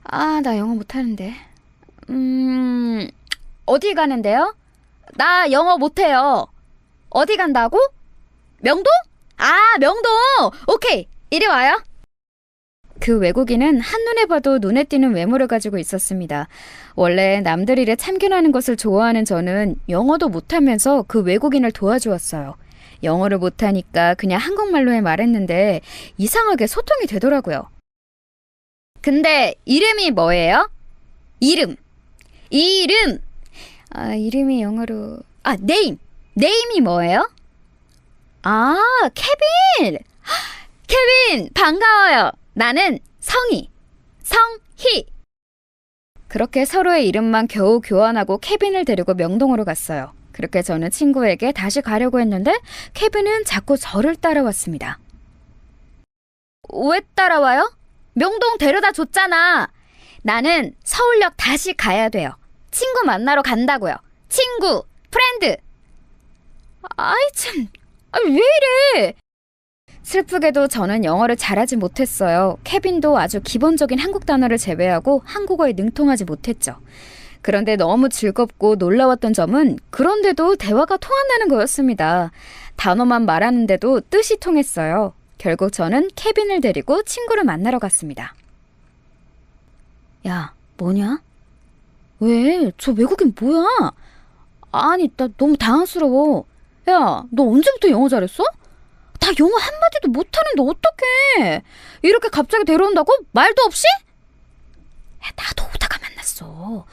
나 영어 못하는데. 어디 가는데요? 나 영어 못해요. 어디 간다고? 명동? 명동! 오케이. 이리 와요. 그 외국인은 한눈에 봐도 눈에 띄는 외모를 가지고 있었습니다. 원래 남들 일에 참견하는 것을 좋아하는 저는 영어도 못하면서 그 외국인을 도와주었어요. 영어를 못하니까 그냥 한국말로 말했는데 이상하게 소통이 되더라고요. 근데 이름이 뭐예요? 이름. 이름이 영어로... 네임이 뭐예요? 케빈! 케빈, 반가워요. 나는 성희. 그렇게 서로의 이름만 겨우 교환하고 케빈을 데리고 명동으로 갔어요. 그렇게 저는 친구에게 다시 가려고 했는데 케빈은 자꾸 저를 따라왔습니다. 왜 따라와요? 명동 데려다 줬잖아. 나는 서울역 다시 가야 돼요. 친구 만나러 간다고요. 친구, 프렌드. 왜 이래? 슬프게도 저는 영어를 잘하지 못했어요. 케빈도 아주 기본적인 한국 단어를 제외하고 한국어에 능통하지 못했죠. 그런데 너무 즐겁고 놀라웠던 점은 그런데도 대화가 통한다는 거였습니다. 단어만 말하는데도 뜻이 통했어요. 결국 저는 케빈을 데리고 친구를 만나러 갔습니다. 야, 뭐냐? 왜? 저 외국인 뭐야? 나 너무 당황스러워. 야, 너 언제부터 영어 잘했어? 다 나 영어 한마디도 못하는데 어떡해. 이렇게 갑자기 데려온다고? 말도 없이? 나도 오다가 만났어.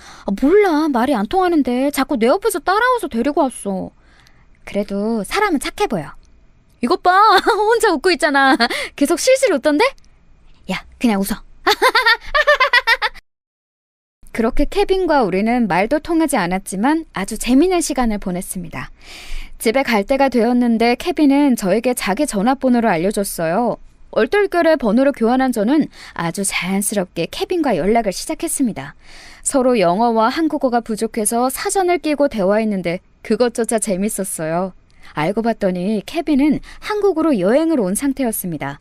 몰라, 말이 안 통하는데 자꾸 내 옆에서 따라와서 데리고 왔어. 그래도 사람은 착해 보여. 이것 봐, 혼자 웃고 있잖아. 계속 실실 웃던데? 야, 그냥 웃어. 그렇게 케빈과 우리는 말도 통하지 않았지만 아주 재미있는 시간을 보냈습니다. 집에 갈 때가 되었는데 케빈은 저에게 자기 전화번호를 알려줬어요. 얼떨결에 번호를 교환한 저는 아주 자연스럽게 케빈과 연락을 시작했습니다. 서로 영어와 한국어가 부족해서 사전을 끼고 대화했는데 그것조차 재밌었어요. 알고 봤더니 케빈은 한국으로 여행을 온 상태였습니다.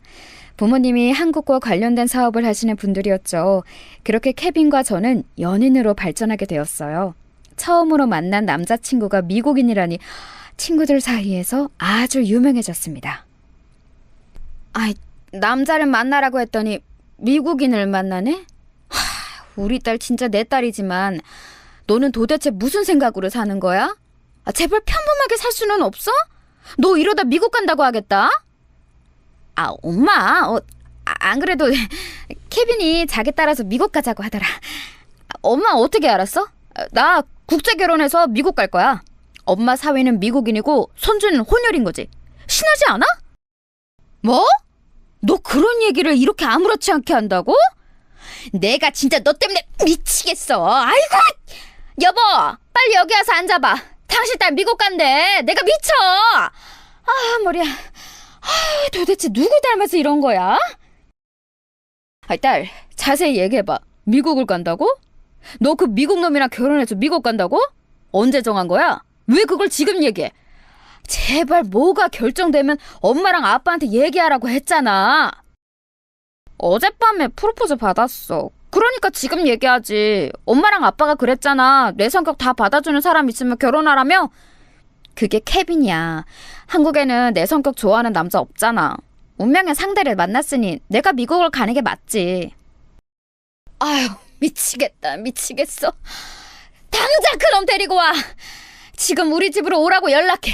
부모님이 한국과 관련된 사업을 하시는 분들이었죠. 그렇게 케빈과 저는 연인으로 발전하게 되었어요. 처음으로 만난 남자친구가 미국인이라니 친구들 사이에서 아주 유명해졌습니다. 남자를 만나라고 했더니 미국인을 만나네? 우리 딸 진짜 내 딸이지만 너는 도대체 무슨 생각으로 사는 거야? 제발 평범하게 살 수는 없어? 너 이러다 미국 간다고 하겠다? 엄마, 안 그래도 케빈이 자기 따라서 미국 가자고 하더라. 엄마 어떻게 알았어? 나 국제 결혼해서 미국 갈 거야. 엄마 사위는 미국인이고 손주는 혼혈인 거지. 신하지 않아? 뭐? 너 그런 얘기를 이렇게 아무렇지 않게 한다고? 내가 진짜 너 때문에 미치겠어. 아이고! 여보, 빨리 여기 와서 앉아봐. 당신 딸 미국 간대. 내가 미쳐. 머리야. 도대체 누구 닮아서 이런 거야? 딸, 자세히 얘기해봐. 미국을 간다고? 너 그 미국 놈이랑 결혼해서 미국 간다고? 언제 정한 거야? 왜 그걸 지금 얘기해? 제발 뭐가 결정되면 엄마랑 아빠한테 얘기하라고 했잖아. 어젯밤에 프로포즈 받았어. 그러니까 지금 얘기하지. 엄마랑 아빠가 그랬잖아. 내 성격 다 받아주는 사람 있으면 결혼하라며? 그게 케빈이야. 한국에는 내 성격 좋아하는 남자 없잖아. 운명의 상대를 만났으니 내가 미국을 가는 게 맞지. 미치겠다. 미치겠어. 당장 그놈 데리고 와. 지금 우리 집으로 오라고 연락해.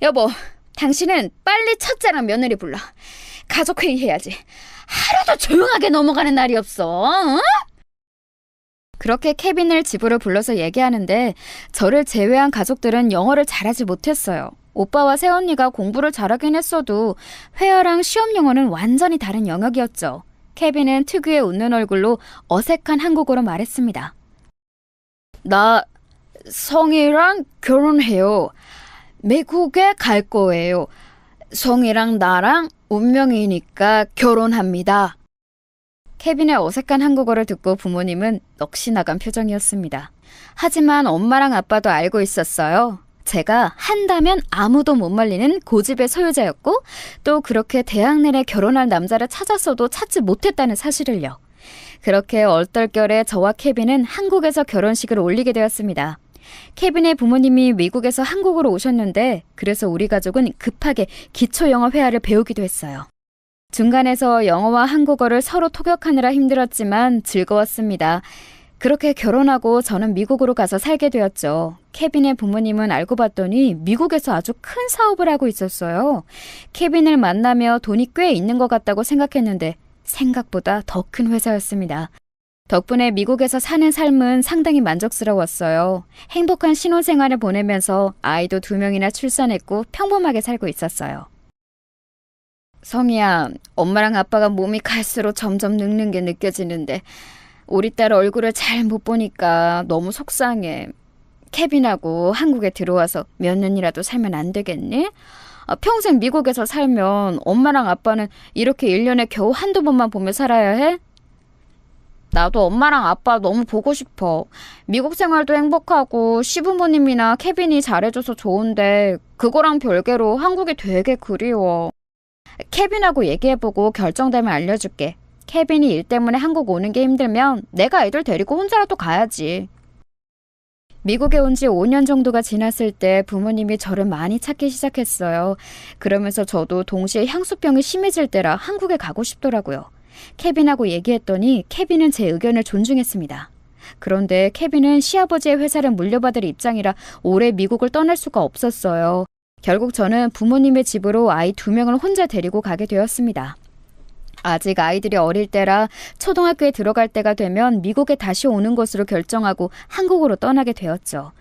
여보, 당신은 빨리 첫째랑 며느리 불러. 가족회의 해야지. 하루도 조용하게 넘어가는 날이 없어. 응? 그렇게 케빈을 집으로 불러서 얘기하는데 저를 제외한 가족들은 영어를 잘하지 못했어요. 오빠와 새언니가 공부를 잘하긴 했어도 회화랑 시험 영어는 완전히 다른 영역이었죠. 케빈은 특유의 웃는 얼굴로 어색한 한국어로 말했습니다. 나 성이랑 결혼해요. 미국에 갈 거예요. 성이랑 나랑 운명이니까 결혼합니다. 케빈의 어색한 한국어를 듣고 부모님은 넋이 나간 표정이었습니다. 하지만 엄마랑 아빠도 알고 있었어요. 제가 한다면 아무도 못 말리는 고집의 소유자였고 또 그렇게 대학 내내 결혼할 남자를 찾았어도 찾지 못했다는 사실을요. 그렇게 얼떨결에 저와 케빈은 한국에서 결혼식을 올리게 되었습니다. 케빈의 부모님이 미국에서 한국으로 오셨는데 그래서 우리 가족은 급하게 기초영어 회화를 배우기도 했어요. 중간에서 영어와 한국어를 서로 통역하느라 힘들었지만 즐거웠습니다. 그렇게 결혼하고 저는 미국으로 가서 살게 되었죠. 케빈의 부모님은 알고 봤더니 미국에서 아주 큰 사업을 하고 있었어요. 케빈을 만나며 돈이 꽤 있는 것 같다고 생각했는데 생각보다 더 큰 회사였습니다. 덕분에 미국에서 사는 삶은 상당히 만족스러웠어요. 행복한 신혼생활을 보내면서 아이도 2명이나 출산했고 평범하게 살고 있었어요. 성희야, 엄마랑 아빠가 몸이 갈수록 점점 늙는 게 느껴지는데 우리 딸 얼굴을 잘 못 보니까 너무 속상해. 케빈하고 한국에 들어와서 몇 년이라도 살면 안 되겠니? 평생 미국에서 살면 엄마랑 아빠는 이렇게 1년에 겨우 한두 번만 보며 살아야 해? 나도 엄마랑 아빠 너무 보고 싶어. 미국 생활도 행복하고 시부모님이나 케빈이 잘해줘서 좋은데 그거랑 별개로 한국이 되게 그리워. 케빈하고 얘기해보고 결정되면 알려줄게. 케빈이 일 때문에 한국 오는 게 힘들면 내가 애들 데리고 혼자라도 가야지. 미국에 온 지 5년 정도가 지났을 때 부모님이 저를 많이 찾기 시작했어요. 그러면서 저도 동시에 향수병이 심해질 때라 한국에 가고 싶더라고요. 케빈하고 얘기했더니 케빈은 제 의견을 존중했습니다. 그런데 케빈은 시아버지의 회사를 물려받을 입장이라 오래 미국을 떠날 수가 없었어요. 결국 저는 부모님의 집으로 아이 2명을 혼자 데리고 가게 되었습니다. 아직 아이들이 어릴 때라 초등학교에 들어갈 때가 되면 미국에 다시 오는 것으로 결정하고 한국으로 떠나게 되었죠.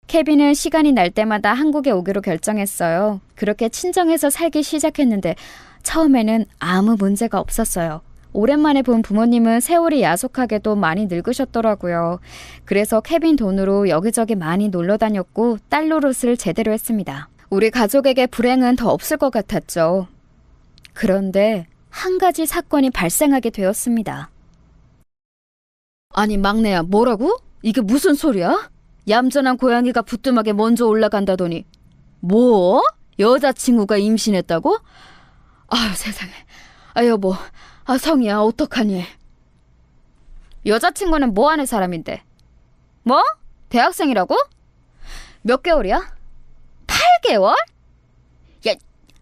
케빈은 시간이 날 때마다 한국에 오기로 결정했어요. 그렇게 친정에서 살기 시작했는데 처음에는 아무 문제가 없었어요. 오랜만에 본 부모님은 세월이 야속하게도 많이 늙으셨더라고요. 그래서 케빈 돈으로 여기저기 많이 놀러 다녔고 딸 노릇을 제대로 했습니다. 우리 가족에게 불행은 더 없을 것 같았죠. 그런데 한 가지 사건이 발생하게 되었습니다. 아니 막내야, 뭐라고? 이게 무슨 소리야? 얌전한 고양이가 부뚜막에 먼저 올라간다더니 뭐? 여자친구가 임신했다고? 아유 세상에. 아 여보, 성희야 어떡하니? 여자친구는 뭐 하는 사람인데? 뭐? 대학생이라고? 몇 개월이야? 8개월? 야,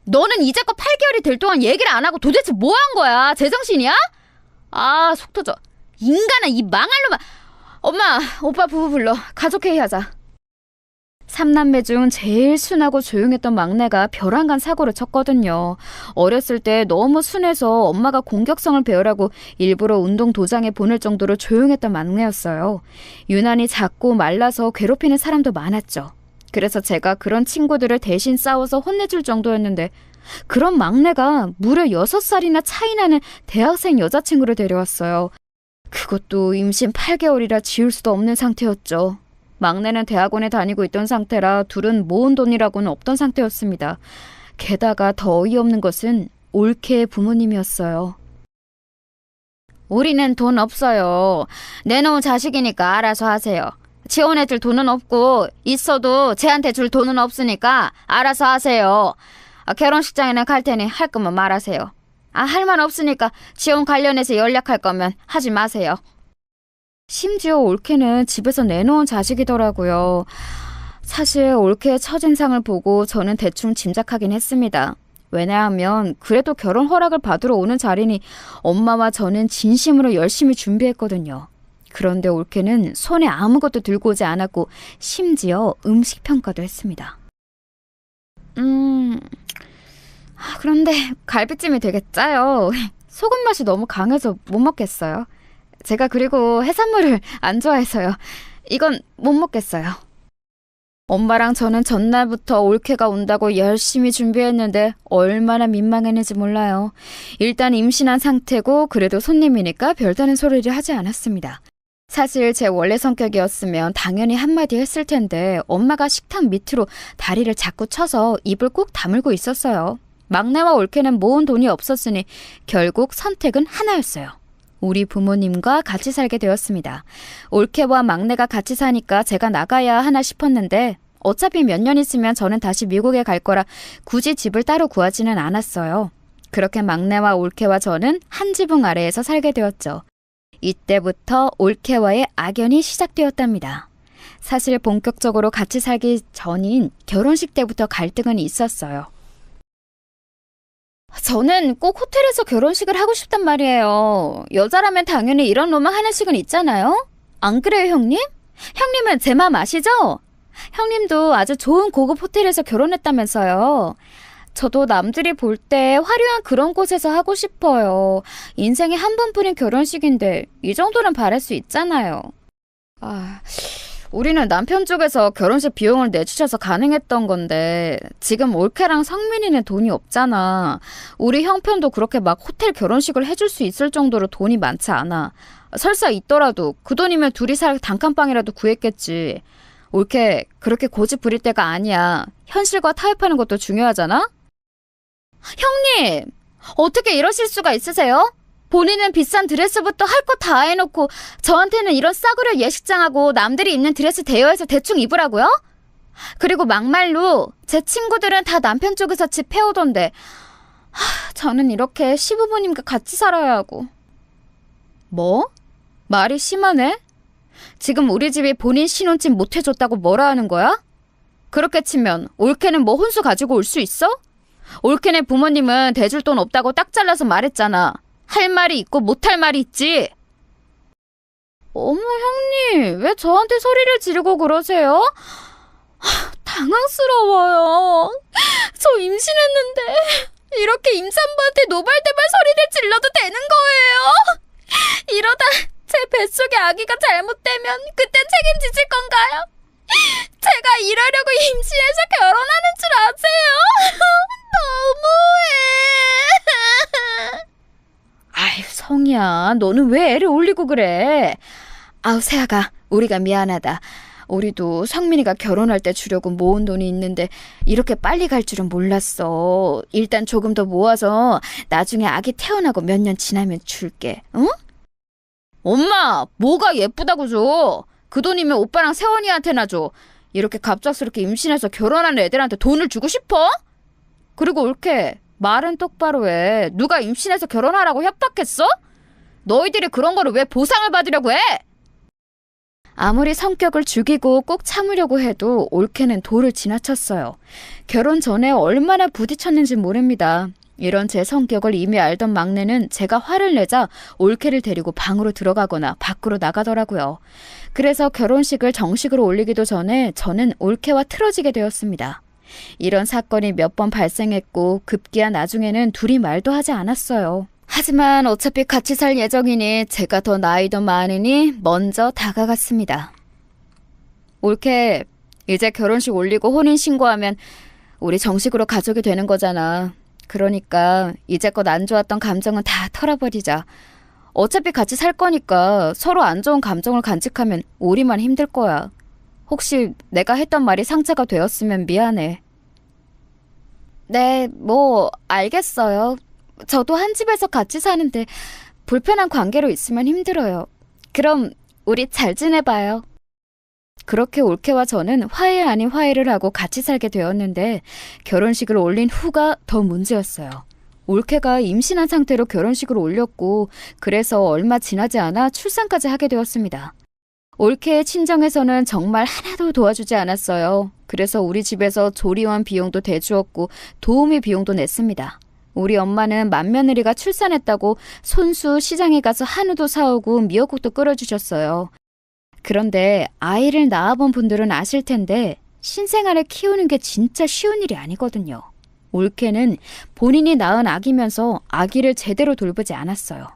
너는 이제껏 8개월이 될 동안 얘기를 안 하고 도대체 뭐 한 거야? 제정신이야? 아, 속 터져. 인간아, 이 망할 놈아. 엄마, 오빠 부부 불러. 가족회의 하자. 3남매 중 제일 순하고 조용했던 막내가 벼랑간 사고를 쳤거든요. 어렸을 때 너무 순해서 엄마가 공격성을 배우라고 일부러 운동 도장에 보낼 정도로 조용했던 막내였어요. 유난히 작고 말라서 괴롭히는 사람도 많았죠. 그래서 제가 그런 친구들을 대신 싸워서 혼내줄 정도였는데 그런 막내가 무려 6살이나 차이 나는 대학생 여자친구를 데려왔어요. 그것도 임신 8개월이라 지울 수도 없는 상태였죠. 막내는 대학원에 다니고 있던 상태라 둘은 모은 돈이라고는 없던 상태였습니다. 게다가 더 어이없는 것은 올케의 부모님이었어요. 우리는 돈 없어요. 내놓은 자식이니까 알아서 하세요. 지원해줄 돈은 없고 있어도 쟤한테 줄 돈은 없으니까 알아서 하세요. 결혼식장에는 갈 테니 할 거면 말하세요. 할 말 없으니까 지원 관련해서 연락할 거면 하지 마세요. 심지어 올케는 집에서 내놓은 자식이더라고요. 사실 올케의 첫인상을 보고 저는 대충 짐작하긴 했습니다. 왜냐하면 그래도 결혼 허락을 받으러 오는 자리니 엄마와 저는 진심으로 열심히 준비했거든요. 그런데 올케는 손에 아무것도 들고 오지 않았고 심지어 음식 평가도 했습니다. 그런데 갈비찜이 되게 짜요. 소금 맛이 너무 강해서 못 먹겠어요. 제가 그리고 해산물을 안 좋아해서요. 이건 못 먹겠어요. 엄마랑 저는 전날부터 올케가 온다고 열심히 준비했는데 얼마나 민망했는지 몰라요. 일단 임신한 상태고 그래도 손님이니까 별다른 소리를 하지 않았습니다. 사실 제 원래 성격이었으면 당연히 한마디 했을 텐데 엄마가 식탁 밑으로 다리를 자꾸 쳐서 입을 꼭 다물고 있었어요. 막내와 올케는 모은 돈이 없었으니 결국 선택은 하나였어요. 우리 부모님과 같이 살게 되었습니다. 올케와 막내가 같이 사니까 제가 나가야 하나 싶었는데 어차피 몇 년 있으면 저는 다시 미국에 갈 거라 굳이 집을 따로 구하지는 않았어요. 그렇게 막내와 올케와 저는 한 지붕 아래에서 살게 되었죠. 이때부터 올케와의 악연이 시작되었답니다. 사실 본격적으로 같이 살기 전인 결혼식 때부터 갈등은 있었어요. 저는 꼭 호텔에서 결혼식을 하고 싶단 말이에요. 여자라면 당연히 이런 로망 하나씩은 있잖아요? 안 그래요, 형님? 형님은 제 마음 아시죠? 형님도 아주 좋은 고급 호텔에서 결혼했다면서요. 저도 남들이 볼 때 화려한 그런 곳에서 하고 싶어요. 인생에 한 번뿐인 결혼식인데 이 정도는 바랄 수 있잖아요. 우리는 남편 쪽에서 결혼식 비용을 내주셔서 가능했던 건데 지금 올케랑 성민이는 돈이 없잖아. 우리 형편도 그렇게 막 호텔 결혼식을 해줄 수 있을 정도로 돈이 많지 않아. 설사 있더라도 그 돈이면 둘이 살 단칸방이라도 구했겠지. 올케 그렇게 고집 부릴 때가 아니야. 현실과 타협하는 것도 중요하잖아? 형님! 어떻게 이러실 수가 있으세요? 본인은 비싼 드레스부터 할 거 다 해놓고 저한테는 이런 싸구려 예식장하고 남들이 입는 드레스 대여해서 대충 입으라고요? 그리고 막말로 제 친구들은 다 남편 쪽에서 집 해오던데 저는 이렇게 시부모님과 같이 살아야 하고. 뭐? 말이 심하네? 지금 우리 집이 본인 신혼집 못 해줬다고 뭐라 하는 거야? 그렇게 치면 올케는 뭐 혼수 가지고 올 수 있어? 올케네 부모님은 대줄 돈 없다고 딱 잘라서 말했잖아. 할 말이 있고 못할 말이 있지. 어머 형님, 왜 저한테 소리를 지르고 그러세요? 당황스러워요. 저 임신했는데 이렇게 임산부한테 노발대발 소리를 질러도 되는 거예요? 이러다 제 뱃속에 아기가 잘못되면 그땐 책임지실 건가요? 제가 이러려고 임신해서 결혼하는 줄 아세요? 너무해. 아유, 성이야, 너는 왜 애를 올리고 그래? 아우, 세아가, 우리가 미안하다. 우리도 성민이가 결혼할 때 주려고 모은 돈이 있는데 이렇게 빨리 갈 줄은 몰랐어. 일단 조금 더 모아서 나중에 아기 태어나고 몇 년 지나면 줄게. 응? 엄마, 뭐가 예쁘다고 줘? 그 돈이면 오빠랑 세원이한테나 줘. 이렇게 갑작스럽게 임신해서 결혼하는 애들한테 돈을 주고 싶어? 그리고 올케, 말은 똑바로 해. 누가 임신해서 결혼하라고 협박했어? 너희들이 그런 거를 왜 보상을 받으려고 해? 아무리 성격을 죽이고 꼭 참으려고 해도 올케는 도를 지나쳤어요. 결혼 전에 얼마나 부딪혔는지 모릅니다. 이런 제 성격을 이미 알던 막내는 제가 화를 내자 올케를 데리고 방으로 들어가거나 밖으로 나가더라고요. 그래서 결혼식을 정식으로 올리기도 전에 저는 올케와 틀어지게 되었습니다. 이런 사건이 몇 번 발생했고 급기야 나중에는 둘이 말도 하지 않았어요. 하지만 어차피 같이 살 예정이니 제가 더 나이도 많으니 먼저 다가갔습니다. 올케, 이제 결혼식 올리고 혼인신고하면 우리 정식으로 가족이 되는 거잖아. 그러니까 이제껏 안 좋았던 감정은 다 털어버리자. 어차피 같이 살 거니까 서로 안 좋은 감정을 간직하면 우리만 힘들 거야. 혹시 내가 했던 말이 상처가 되었으면 미안해. 네, 뭐 알겠어요. 저도 한 집에서 같이 사는데 불편한 관계로 있으면 힘들어요. 그럼 우리 잘 지내봐요. 그렇게 올케와 저는 화해 아닌 화해를 하고 같이 살게 되었는데 결혼식을 올린 후가 더 문제였어요. 올케가 임신한 상태로 결혼식을 올렸고 그래서 얼마 지나지 않아 출산까지 하게 되었습니다. 올케의 친정에서는 정말 하나도 도와주지 않았어요. 그래서 우리 집에서 조리원 비용도 대주었고 도우미 비용도 냈습니다. 우리 엄마는 맏며느리가 출산했다고 손수 시장에 가서 한우도 사오고 미역국도 끓여주셨어요. 그런데 아이를 낳아본 분들은 아실 텐데 신생아를 키우는 게 진짜 쉬운 일이 아니거든요. 올케는 본인이 낳은 아기면서 아기를 제대로 돌보지 않았어요.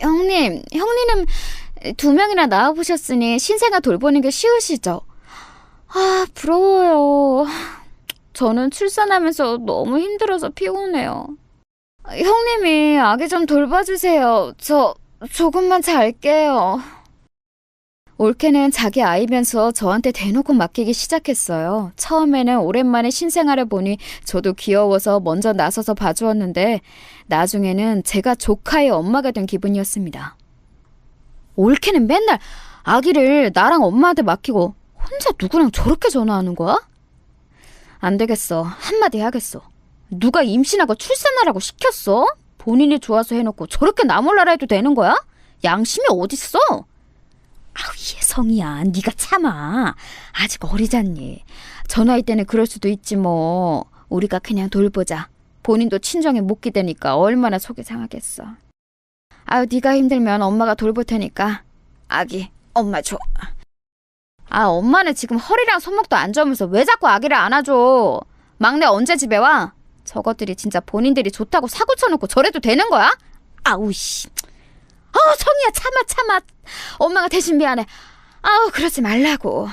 형님은 2명이나 낳아보셨으니 신생아 돌보는 게 쉬우시죠? 아, 부러워요. 저는 출산하면서 너무 힘들어서 피곤해요. 형님이 아기 좀 돌봐주세요. 저 조금만 잘게요. 올케는 자기 아이면서 저한테 대놓고 맡기기 시작했어요. 처음에는 오랜만에 신생아를 보니 저도 귀여워서 먼저 나서서 봐주었는데 나중에는 제가 조카의 엄마가 된 기분이었습니다. 올케는 맨날 아기를 나랑 엄마한테 맡기고 혼자 누구랑 저렇게 전화하는 거야? 안 되겠어. 한마디 해야겠어. 누가 임신하고 출산하라고 시켰어? 본인이 좋아서 해놓고 저렇게 나 몰라라 해도 되는 거야? 양심이 어딨어? 아우, 예성이야. 네가 참아. 아직 어리잖니. 저 나이 때는 그럴 수도 있지 뭐. 우리가 그냥 돌보자. 본인도 친정에 못 기대니까 얼마나 속이 상하겠어. 아유, 네가 힘들면 엄마가 돌볼 테니까 아기 엄마 줘. 아, 엄마는 지금 허리랑 손목도 안 좋으면서 왜 자꾸 아기를 안아줘? 막내 언제 집에 와? 저것들이 진짜 본인들이 좋다고 사고 쳐놓고 저래도 되는 거야? 아우 씨. 성희야, 참아. 엄마가 대신 미안해. 아우, 그러지 말라고.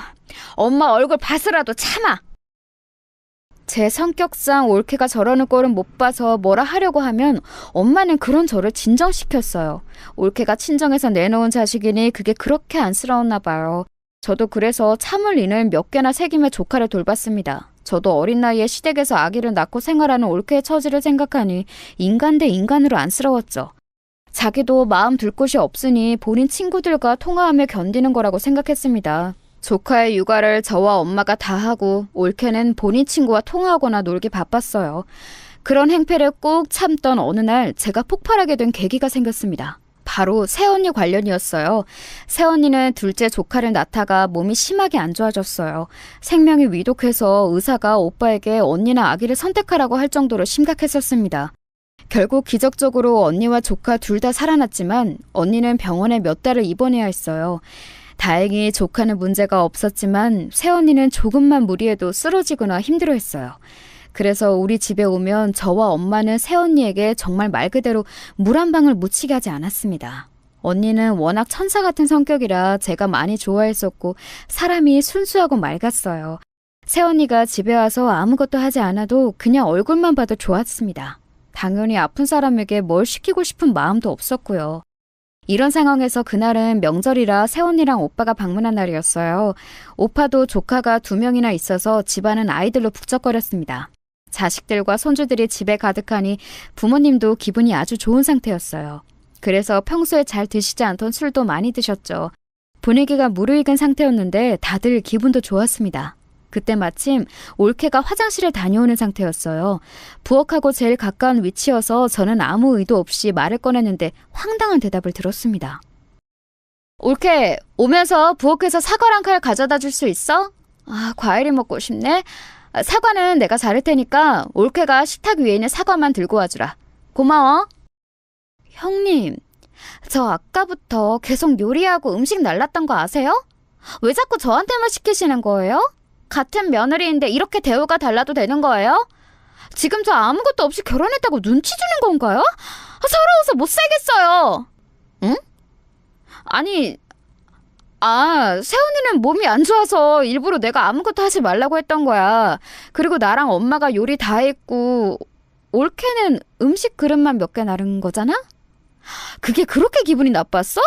엄마 얼굴 봐서라도 참아. 제 성격상 올케가 저러는 꼴은 못 봐서 뭐라 하려고 하면 엄마는 그런 저를 진정시켰어요. 올케가 친정에서 내놓은 자식이니 그게 그렇게 안쓰러웠나 봐요. 저도 그래서 참을 인을 몇 개나 새기며 조카를 돌봤습니다. 저도 어린 나이에 시댁에서 아기를 낳고 생활하는 올케의 처지를 생각하니 인간 대 인간으로 안쓰러웠죠. 자기도 마음 둘 곳이 없으니 본인 친구들과 통화하며 견디는 거라고 생각했습니다. 조카의 육아를 저와 엄마가 다 하고 올케는 본인 친구와 통화하거나 놀기 바빴어요. 그런 행패를 꼭 참던 어느 날 제가 폭발하게 된 계기가 생겼습니다. 바로 새언니 관련이었어요. 새언니는 둘째 조카를 낳다가 몸이 심하게 안 좋아졌어요. 생명이 위독해서 의사가 오빠에게 언니나 아기를 선택하라고 할 정도로 심각했었습니다. 결국 기적적으로 언니와 조카 둘 다 살아났지만 언니는 병원에 몇 달을 입원해야 했어요. 다행히 조카는 문제가 없었지만 새언니는 조금만 무리해도 쓰러지거나 힘들어했어요. 그래서 우리 집에 오면 저와 엄마는 새언니에게 정말 말 그대로 물 한 방울 묻히게 하지 않았습니다. 언니는 워낙 천사 같은 성격이라 제가 많이 좋아했었고 사람이 순수하고 맑았어요. 새언니가 집에 와서 아무것도 하지 않아도 그냥 얼굴만 봐도 좋았습니다. 당연히 아픈 사람에게 뭘 시키고 싶은 마음도 없었고요. 이런 상황에서 그날은 명절이라 새언니랑 오빠가 방문한 날이었어요. 오빠도 조카가 2명이나 있어서 집안은 아이들로 북적거렸습니다. 자식들과 손주들이 집에 가득하니 부모님도 기분이 아주 좋은 상태였어요. 그래서 평소에 잘 드시지 않던 술도 많이 드셨죠. 분위기가 무르익은 상태였는데 다들 기분도 좋았습니다. 그때 마침 올케가 화장실에 다녀오는 상태였어요. 부엌하고 제일 가까운 위치여서 저는 아무 의도 없이 말을 꺼냈는데 황당한 대답을 들었습니다. 올케, 오면서 부엌에서 사과랑 칼 가져다 줄 수 있어? 과일이 먹고 싶네. 사과는 내가 자를 테니까 올케가 식탁 위에 있는 사과만 들고 와주라. 고마워. 형님, 저 아까부터 계속 요리하고 음식 날랐던 거 아세요? 왜 자꾸 저한테만 시키시는 거예요? 같은 며느리인데 이렇게 대우가 달라도 되는 거예요? 지금 저 아무것도 없이 결혼했다고 눈치 주는 건가요? 서러워서 못 살겠어요. 응? 아니, 새언니는 몸이 안 좋아서 일부러 내가 아무것도 하지 말라고 했던 거야. 그리고 나랑 엄마가 요리 다 했고 올케는 음식 그릇만 몇 개 나른 거잖아? 그게 그렇게 기분이 나빴어?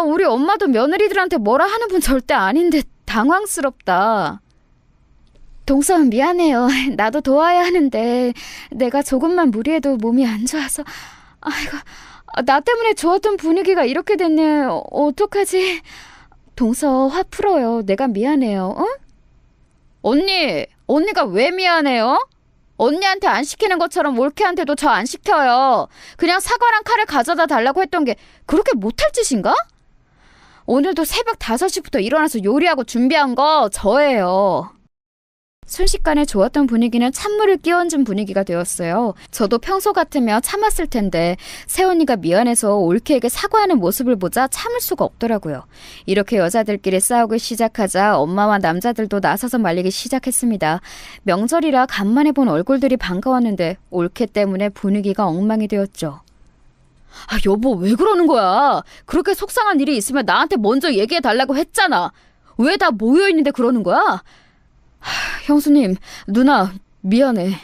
우리 엄마도 며느리들한테 뭐라 하는 분 절대 아닌데 당황스럽다. 동선 미안해요. 나도 도와야 하는데 내가 조금만 무리해도 몸이 안 좋아서. 아이고, 나 때문에 좋았던 분위기가 이렇게 됐네. 어떡하지? 동서 화 풀어요. 내가 미안해요. 응? 언니가 왜 미안해요? 언니한테 안 시키는 것처럼 올케한테도 저 안 시켜요. 그냥 사과랑 칼을 가져다 달라고 했던 게 그렇게 못할 짓인가? 오늘도 새벽 5시부터 일어나서 요리하고 준비한 거 저예요. 순식간에 좋았던 분위기는 찬물을 끼얹은 분위기가 되었어요. 저도 평소 같으면 참았을 텐데 새언니가 미안해서 올케에게 사과하는 모습을 보자 참을 수가 없더라고요. 이렇게 여자들끼리 싸우기 시작하자 엄마와 남자들도 나서서 말리기 시작했습니다. 명절이라 간만에 본 얼굴들이 반가웠는데 올케 때문에 분위기가 엉망이 되었죠. 여보, 왜 그러는 거야? 그렇게 속상한 일이 있으면 나한테 먼저 얘기해달라고 했잖아. 왜 다 모여있는데 그러는 거야? 형수님, 누나, 미안해.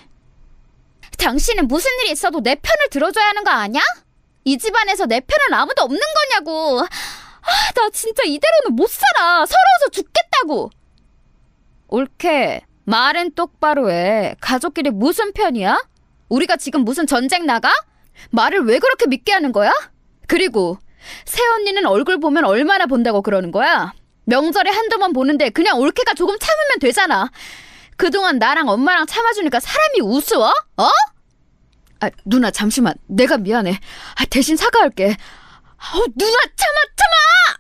당신은 무슨 일이 있어도 내 편을 들어줘야 하는 거 아니야? 이 집안에서 내 편은 아무도 없는 거냐고. 나 진짜 이대로는 못 살아. 서러워서 죽겠다고. 올케, 말은 똑바로 해. 가족끼리 무슨 편이야? 우리가 지금 무슨 전쟁 나가? 말을 왜 그렇게 믿게 하는 거야? 그리고 새언니는 얼굴 보면 얼마나 본다고 그러는 거야? 명절에 한두 번 보는데 그냥 올케가 조금 참으면 되잖아. 그동안 나랑 엄마랑 참아주니까 사람이 우스워? 누나, 잠시만. 내가 미안해. 대신 사과할게. 누나, 참아!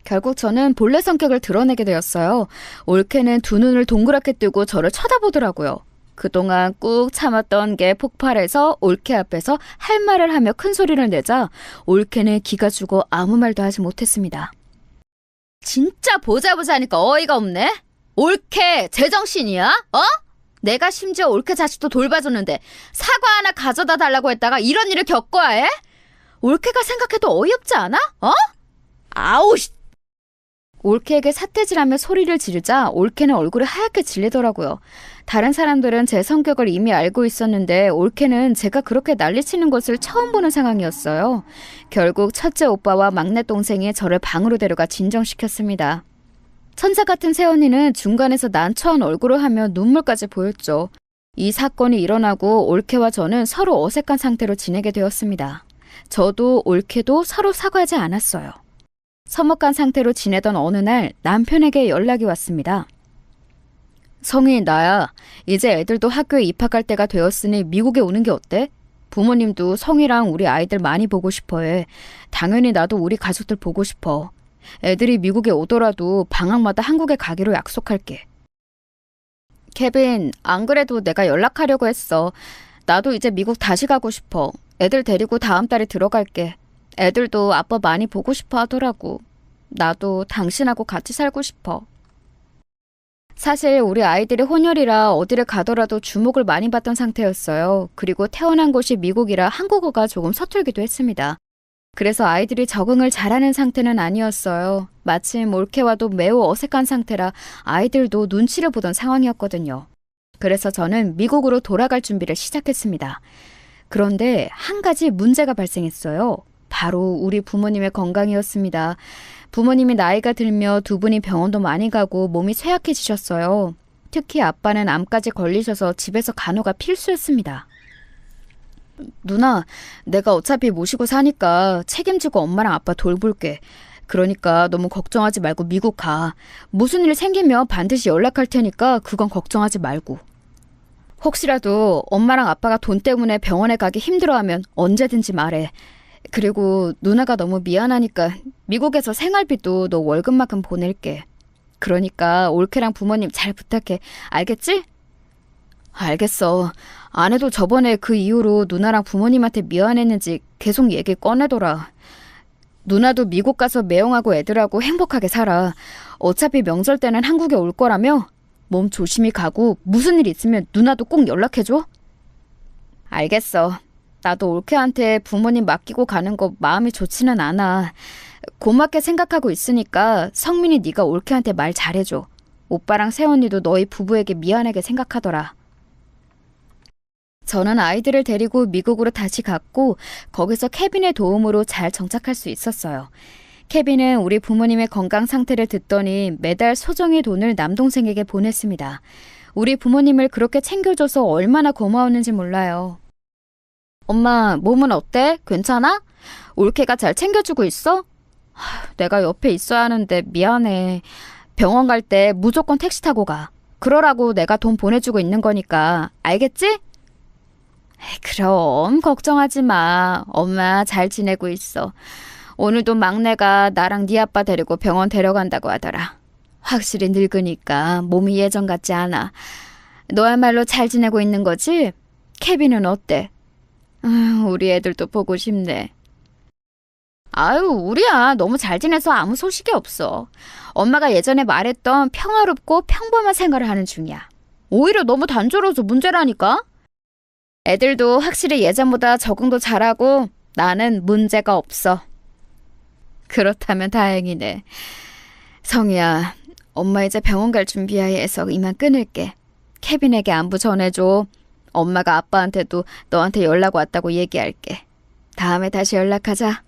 결국 저는 본래 성격을 드러내게 되었어요. 올케는 2눈을 동그랗게 뜨고 저를 쳐다보더라고요. 그동안 꾹 참았던 게 폭발해서 올케 앞에서 할 말을 하며 큰 소리를 내자 올케는 기가 죽어 아무 말도 하지 못했습니다. 진짜 보자 하니까 어이가 없네. 올케 제정신이야? 내가 심지어 올케 자식도 돌봐줬는데 사과 하나 가져다 달라고 했다가 이런 일을 겪어야 해? 올케가 생각해도 어이없지 않아? 아우 씨. 올케에게 삿대질하며 소리를 지르자 올케는 얼굴이 하얗게 질리더라고요. 다른 사람들은 제 성격을 이미 알고 있었는데 올케는 제가 그렇게 난리치는 것을 처음 보는 상황이었어요. 결국 첫째 오빠와 막내 동생이 저를 방으로 데려가 진정시켰습니다. 천사 같은 새언니는 중간에서 난처한 얼굴을 하며 눈물까지 보였죠. 이 사건이 일어나고 올케와 저는 서로 어색한 상태로 지내게 되었습니다. 저도 올케도 서로 사과하지 않았어요. 서먹한 상태로 지내던 어느 날 남편에게 연락이 왔습니다. 성희, 나야. 이제 애들도 학교에 입학할 때가 되었으니 미국에 오는 게 어때? 부모님도 성희랑 우리 아이들 많이 보고 싶어해. 당연히 나도 우리 가족들 보고 싶어. 애들이 미국에 오더라도 방학마다 한국에 가기로 약속할게. 케빈, 안 그래도 내가 연락하려고 했어. 나도 이제 미국 다시 가고 싶어. 애들 데리고 다음 달에 들어갈게. 애들도 아빠 많이 보고 싶어 하더라고. 나도 당신하고 같이 살고 싶어. 사실 우리 아이들이 혼혈이라 어디를 가더라도 주목을 많이 받던 상태였어요. 그리고 태어난 곳이 미국이라 한국어가 조금 서툴기도 했습니다. 그래서 아이들이 적응을 잘하는 상태는 아니었어요. 마침 올케와도 매우 어색한 상태라 아이들도 눈치를 보던 상황이었거든요. 그래서 저는 미국으로 돌아갈 준비를 시작했습니다. 그런데 한 가지 문제가 발생했어요. 바로 우리 부모님의 건강이었습니다. 부모님이 나이가 들며 두 분이 병원도 많이 가고 몸이 쇠약해지셨어요. 특히 아빠는 암까지 걸리셔서 집에서 간호가 필수였습니다. 누나, 내가 어차피 모시고 사니까 책임지고 엄마랑 아빠 돌볼게. 그러니까 너무 걱정하지 말고 미국 가. 무슨 일 생기면 반드시 연락할 테니까 그건 걱정하지 말고. 혹시라도 엄마랑 아빠가 돈 때문에 병원에 가기 힘들어하면 언제든지 말해. 그리고 누나가 너무 미안하니까 미국에서 생활비도 너 월급만큼 보낼게. 그러니까 올케랑 부모님 잘 부탁해. 알겠지? 알겠어. 아내도 저번에 그 이후로 누나랑 부모님한테 미안했는지 계속 얘기 꺼내더라. 누나도 미국 가서 매형하고 애들하고 행복하게 살아. 어차피 명절 때는 한국에 올 거라며? 몸 조심히 가고 무슨 일 있으면 누나도 꼭 연락해줘. 알겠어. 나도 올케한테 부모님 맡기고 가는 거 마음이 좋지는 않아. 고맙게 생각하고 있으니까 성민이 네가 올케한테 말 잘해줘. 오빠랑 새언니도 너희 부부에게 미안하게 생각하더라. 저는 아이들을 데리고 미국으로 다시 갔고 거기서 케빈의 도움으로 잘 정착할 수 있었어요. 케빈은 우리 부모님의 건강 상태를 듣더니 매달 소정의 돈을 남동생에게 보냈습니다. 우리 부모님을 그렇게 챙겨줘서 얼마나 고마웠는지 몰라요. 엄마, 몸은 어때? 괜찮아? 올케가 잘 챙겨주고 있어? 내가 옆에 있어야 하는데 미안해. 병원 갈 때 무조건 택시 타고 가. 그러라고 내가 돈 보내주고 있는 거니까. 알겠지? 그럼 걱정하지 마. 엄마 잘 지내고 있어. 오늘도 막내가 나랑 네 아빠 데리고 병원 데려간다고 하더라. 확실히 늙으니까 몸이 예전 같지 않아. 너야말로 잘 지내고 있는 거지? 케빈은 어때? 우리 애들도 보고 싶네. 아유, 우리야 너무 잘 지내서 아무 소식이 없어. 엄마가 예전에 말했던 평화롭고 평범한 생활을 하는 중이야. 오히려 너무 단조로워서 문제라니까? 애들도 확실히 예전보다 적응도 잘하고 나는 문제가 없어. 그렇다면 다행이네. 성희야, 엄마 이제 병원 갈 준비해야 해서 이만 끊을게. 케빈에게 안부 전해줘. 엄마가 아빠한테도 너한테 연락 왔다고 얘기할게. 다음에 다시 연락하자.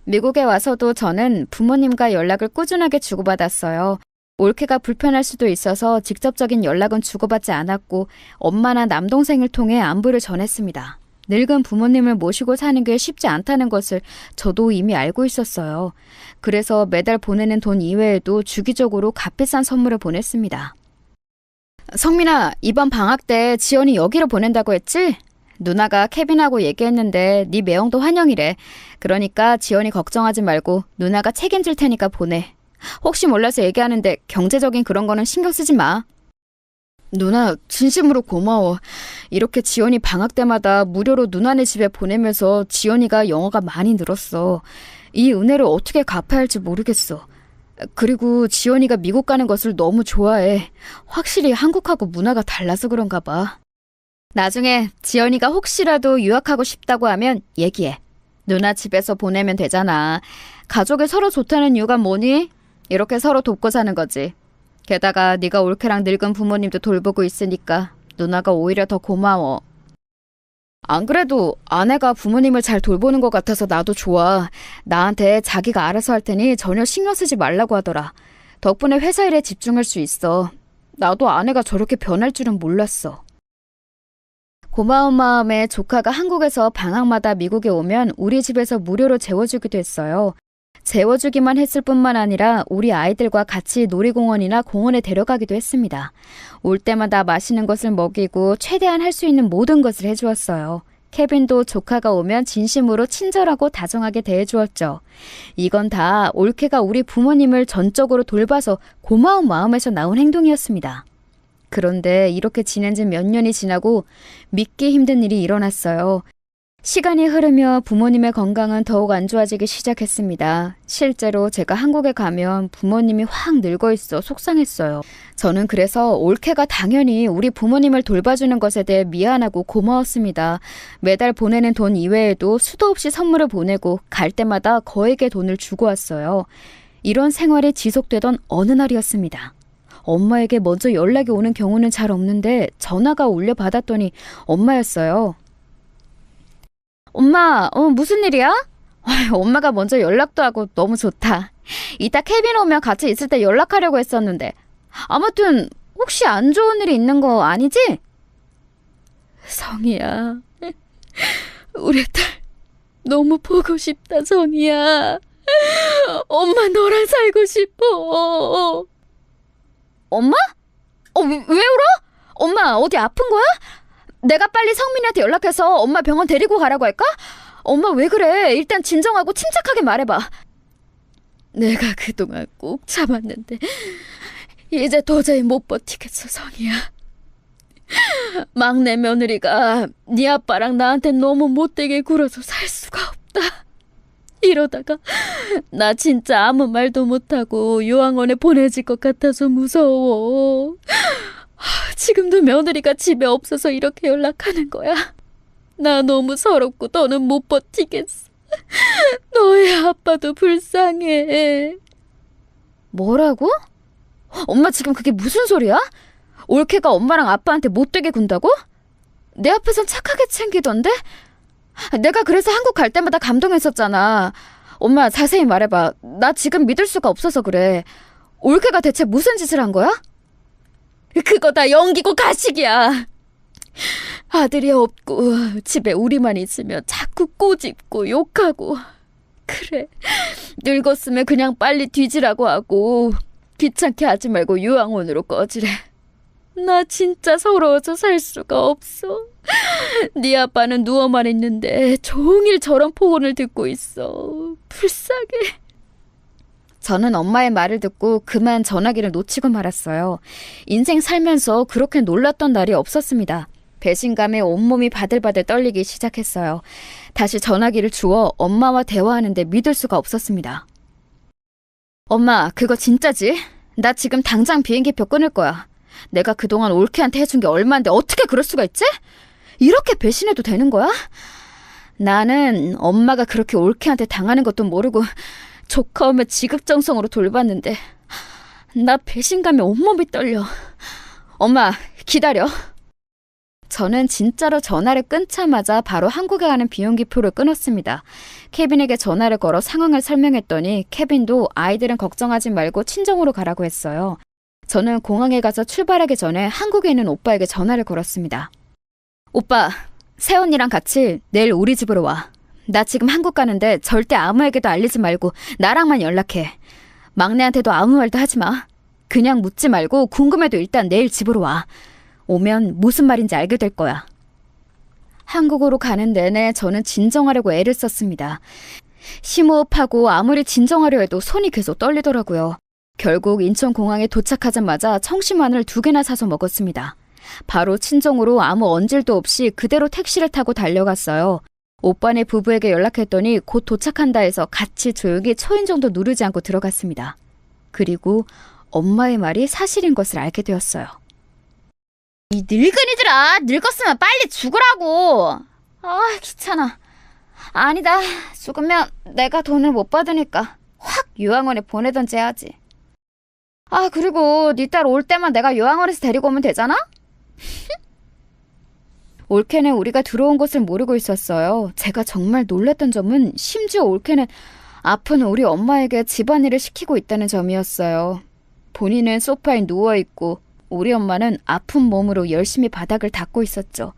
미국에 와서도 저는 부모님과 연락을 꾸준하게 주고받았어요. 올케가 불편할 수도 있어서 직접적인 연락은 주고받지 않았고 엄마나 남동생을 통해 안부를 전했습니다. 늙은 부모님을 모시고 사는 게 쉽지 않다는 것을 저도 이미 알고 있었어요. 그래서 매달 보내는 돈 이외에도 주기적으로 값비싼 선물을 보냈습니다. 성민아, 이번 방학 때 지연이 여기로 보낸다고 했지? 누나가 케빈하고 얘기했는데 네 매형도 환영이래. 그러니까 지연이 걱정하지 말고 누나가 책임질 테니까 보내. 혹시 몰라서 얘기하는데 경제적인 그런 거는 신경 쓰지 마. 누나, 진심으로 고마워. 이렇게 지연이 방학 때마다 무료로 누나네 집에 보내면서 지연이가 영어가 많이 늘었어. 이 은혜를 어떻게 갚아야 할지 모르겠어. 그리고 지연이가 미국 가는 것을 너무 좋아해. 확실히 한국하고 문화가 달라서 그런가 봐. 나중에 지연이가 혹시라도 유학하고 싶다고 하면 얘기해. 누나 집에서 보내면 되잖아. 가족이 서로 좋다는 이유가 뭐니? 이렇게 서로 돕고 사는 거지. 게다가 네가 올케랑 늙은 부모님도 돌보고 있으니까 누나가 오히려 더 고마워. 안 그래도 아내가 부모님을 잘 돌보는 것 같아서 나도 좋아. 나한테 자기가 알아서 할 테니 전혀 신경 쓰지 말라고 하더라. 덕분에 회사 일에 집중할 수 있어. 나도 아내가 저렇게 변할 줄은 몰랐어. 고마운 마음에 조카가 한국에서 방학마다 미국에 오면 우리 집에서 무료로 재워주기도 했어요. 재워주기만 했을 뿐만 아니라 우리 아이들과 같이 놀이공원이나 공원에 데려가기도 했습니다. 올 때마다 맛있는 것을 먹이고 최대한 할 수 있는 모든 것을 해주었어요. 케빈도 조카가 오면 진심으로 친절하고 다정하게 대해주었죠. 이건 다 올케가 우리 부모님을 전적으로 돌봐서 고마운 마음에서 나온 행동이었습니다. 그런데 이렇게 지낸 지 몇 년이 지나고 믿기 힘든 일이 일어났어요. 시간이 흐르며 부모님의 건강은 더욱 안 좋아지기 시작했습니다. 실제로 제가 한국에 가면 부모님이 확 늙어 있어 속상했어요. 저는 그래서 올케가 당연히 우리 부모님을 돌봐주는 것에 대해 미안하고 고마웠습니다. 매달 보내는 돈 이외에도 수도 없이 선물을 보내고 갈 때마다 거액의 돈을 주고 왔어요. 이런 생활이 지속되던 어느 날이었습니다. 엄마에게 먼저 연락이 오는 경우는 잘 없는데 전화가 울려 받았더니 엄마였어요. 엄마, 무슨 일이야? 엄마가 먼저 연락도 하고 너무 좋다. 이따 케빈 오면 같이 있을 때 연락하려고 했었는데. 아무튼 혹시 안 좋은 일이 있는 거 아니지? 성희야, 우리 딸 너무 보고 싶다, 성희야. 엄마 너랑 살고 싶어. 엄마? 왜 울어? 엄마 어디 아픈 거야? 내가 빨리 성민이한테 연락해서 엄마 병원 데리고 가라고 할까? 엄마 왜 그래? 일단 진정하고 침착하게 말해봐. 내가 그동안 꼭 참았는데 이제 도저히 못 버티겠어, 성희야. 막내 며느리가 네 아빠랑 나한테 너무 못되게 굴어서 살 수가 없다. 이러다가 나 진짜 아무 말도 못하고 요양원에 보내질 것 같아서 무서워. 지금도 며느리가 집에 없어서 이렇게 연락하는 거야. 나 너무 서럽고 더는 못 버티겠어. 너의 아빠도 불쌍해. 뭐라고? 엄마 지금 그게 무슨 소리야? 올케가 엄마랑 아빠한테 못되게 군다고? 내 앞에선 착하게 챙기던데? 내가 그래서 한국 갈 때마다 감동했었잖아. 엄마 자세히 말해봐. 나 지금 믿을 수가 없어서 그래. 올케가 대체 무슨 짓을 한 거야? 그거 다 연기고 가식이야. 아들이 없고 집에 우리만 있으면 자꾸 꼬집고 욕하고. 그래, 늙었으면 그냥 빨리 뒤지라고 하고 귀찮게 하지 말고 요양원으로 꺼지래. 나 진짜 서러워서 살 수가 없어. 네 아빠는 누워만 있는데 종일 저런 폭언을 듣고 있어. 불쌍해. 저는 엄마의 말을 듣고 그만 전화기를 놓치고 말았어요. 인생 살면서 그렇게 놀랐던 날이 없었습니다. 배신감에 온몸이 바들바들 떨리기 시작했어요. 다시 전화기를 주워 엄마와 대화하는데 믿을 수가 없었습니다. 엄마, 그거 진짜지? 나 지금 당장 비행기표 끊을 거야. 내가 그동안 올케한테 해준 게 얼마인데 어떻게 그럴 수가 있지? 이렇게 배신해도 되는 거야? 나는 엄마가 그렇게 올케한테 당하는 것도 모르고 조카 오면 지극정성으로 돌봤는데 나 배신감에 온몸이 떨려. 엄마, 기다려. 저는 진짜로 전화를 끊자마자 바로 한국에 가는 비행기표를 끊었습니다. 케빈에게 전화를 걸어 상황을 설명했더니 케빈도 아이들은 걱정하지 말고 친정으로 가라고 했어요. 저는 공항에 가서 출발하기 전에 한국에 있는 오빠에게 전화를 걸었습니다. 오빠, 새언니랑 같이 내일 우리 집으로 와. 나 지금 한국 가는데 절대 아무에게도 알리지 말고 나랑만 연락해. 막내한테도 아무 말도 하지 마. 그냥 묻지 말고 궁금해도 일단 내일 집으로 와. 오면 무슨 말인지 알게 될 거야. 한국으로 가는 내내 저는 진정하려고 애를 썼습니다. 심호흡하고 아무리 진정하려 해도 손이 계속 떨리더라고요. 결국 인천공항에 도착하자마자 청심환을 2개나 사서 먹었습니다. 바로 친정으로 아무 언질도 없이 그대로 택시를 타고 달려갔어요. 오빠네 부부에게 연락했더니 곧 도착한다 해서 같이 조용히 초인종도 누르지 않고 들어갔습니다. 그리고 엄마의 말이 사실인 것을 알게 되었어요. 이 늙은이들아, 늙었으면 빨리 죽으라고. 아, 귀찮아. 아니다, 죽으면 내가 돈을 못 받으니까 확 요양원에 보내던지 해야지. 아, 그리고 네 딸 올 때만 내가 요양원에서 데리고 오면 되잖아? 올케는 우리가 들어온 것을 모르고 있었어요. 제가 정말 놀랐던 점은 심지어 올케는 아픈 우리 엄마에게 집안일을 시키고 있다는 점이었어요. 본인은 소파에 누워있고 우리 엄마는 아픈 몸으로 열심히 바닥을 닦고 있었죠.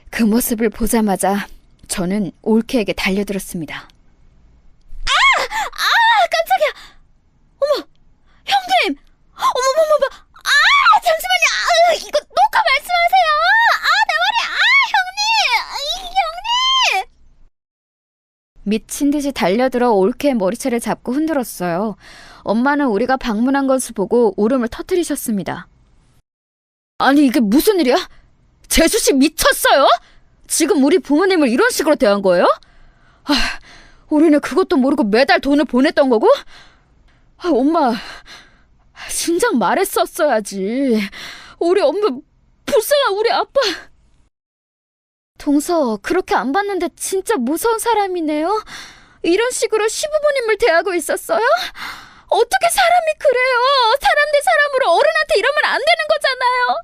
그 모습을 보자마자 저는 올케에게 달려들었습니다. 깜짝이야. 어머, 형님. 어머머머머. 잠시만요. 이거 녹화 말씀하세요. 내 머리. 형님. 미친 듯이 달려들어 올케의 머리채를 잡고 흔들었어요. 엄마는 우리가 방문한 것을 보고 울음을 터뜨리셨습니다. 아니, 이게 무슨 일이야? 재수씨 미쳤어요? 지금 우리 부모님을 이런 식으로 대한 거예요? 아, 우리는 그것도 모르고 매달 돈을 보냈던 거고? 아, 엄마, 진작 말했었어야지. 우리 엄마, 불쌍한 우리 아빠. 동서, 그렇게 안 봤는데 진짜 무서운 사람이네요. 이런 식으로 시부모님을 대하고 있었어요? 어떻게 사람이 그래요? 사람 대 사람으로 어른한테 이러면 안 되는 거잖아요.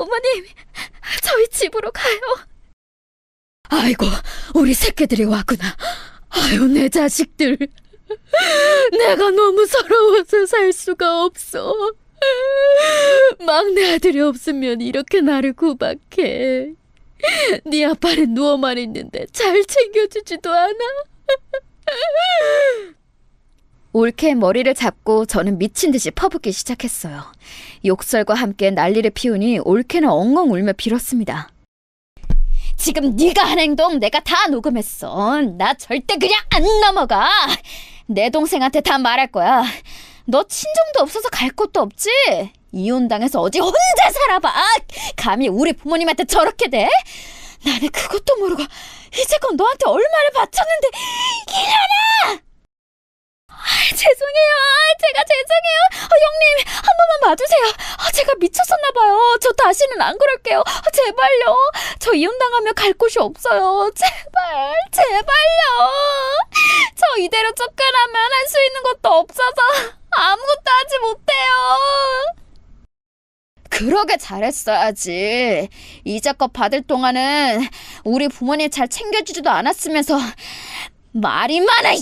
어머님, 저희 집으로 가요. 아이고, 우리 새끼들이 왔구나. 아유, 내 자식들. 내가 너무 서러워서 살 수가 없어. 막내 아들이 없으면 이렇게 나를 구박해. 네 아빠는 누워만 있는데 잘 챙겨주지도 않아. 올케의 머리를 잡고 저는 미친 듯이 퍼붓기 시작했어요. 욕설과 함께 난리를 피우니 올케는 엉엉 울며 빌었습니다. 지금 네가 한 행동 내가 다 녹음했어. 나 절대 그냥 안 넘어가. 내 동생한테 다 말할 거야. 너 친정도 없어서 갈 곳도 없지? 이혼당해서 어디 혼자 살아봐. 감히 우리 부모님한테 저렇게 대? 나는 그것도 모르고 이제껏 너한테 얼마를 바쳤는데 이년아! 죄송해요. 제가 죄송해요. 형님, 한 번만 봐주세요. 제가 미쳤었나봐요. 저 다시는 안 그럴게요. 제발요. 저 이혼당하면 갈 곳이 없어요. 제발, 제발요. 저 이대로 쫓겨나면 할 수 있는 것도 없어서 아무것도 하지 못해요. 그러게 잘했어야지. 이자껏 받을 동안은 우리 부모님 잘 챙겨주지도 않았으면서 말이 많아.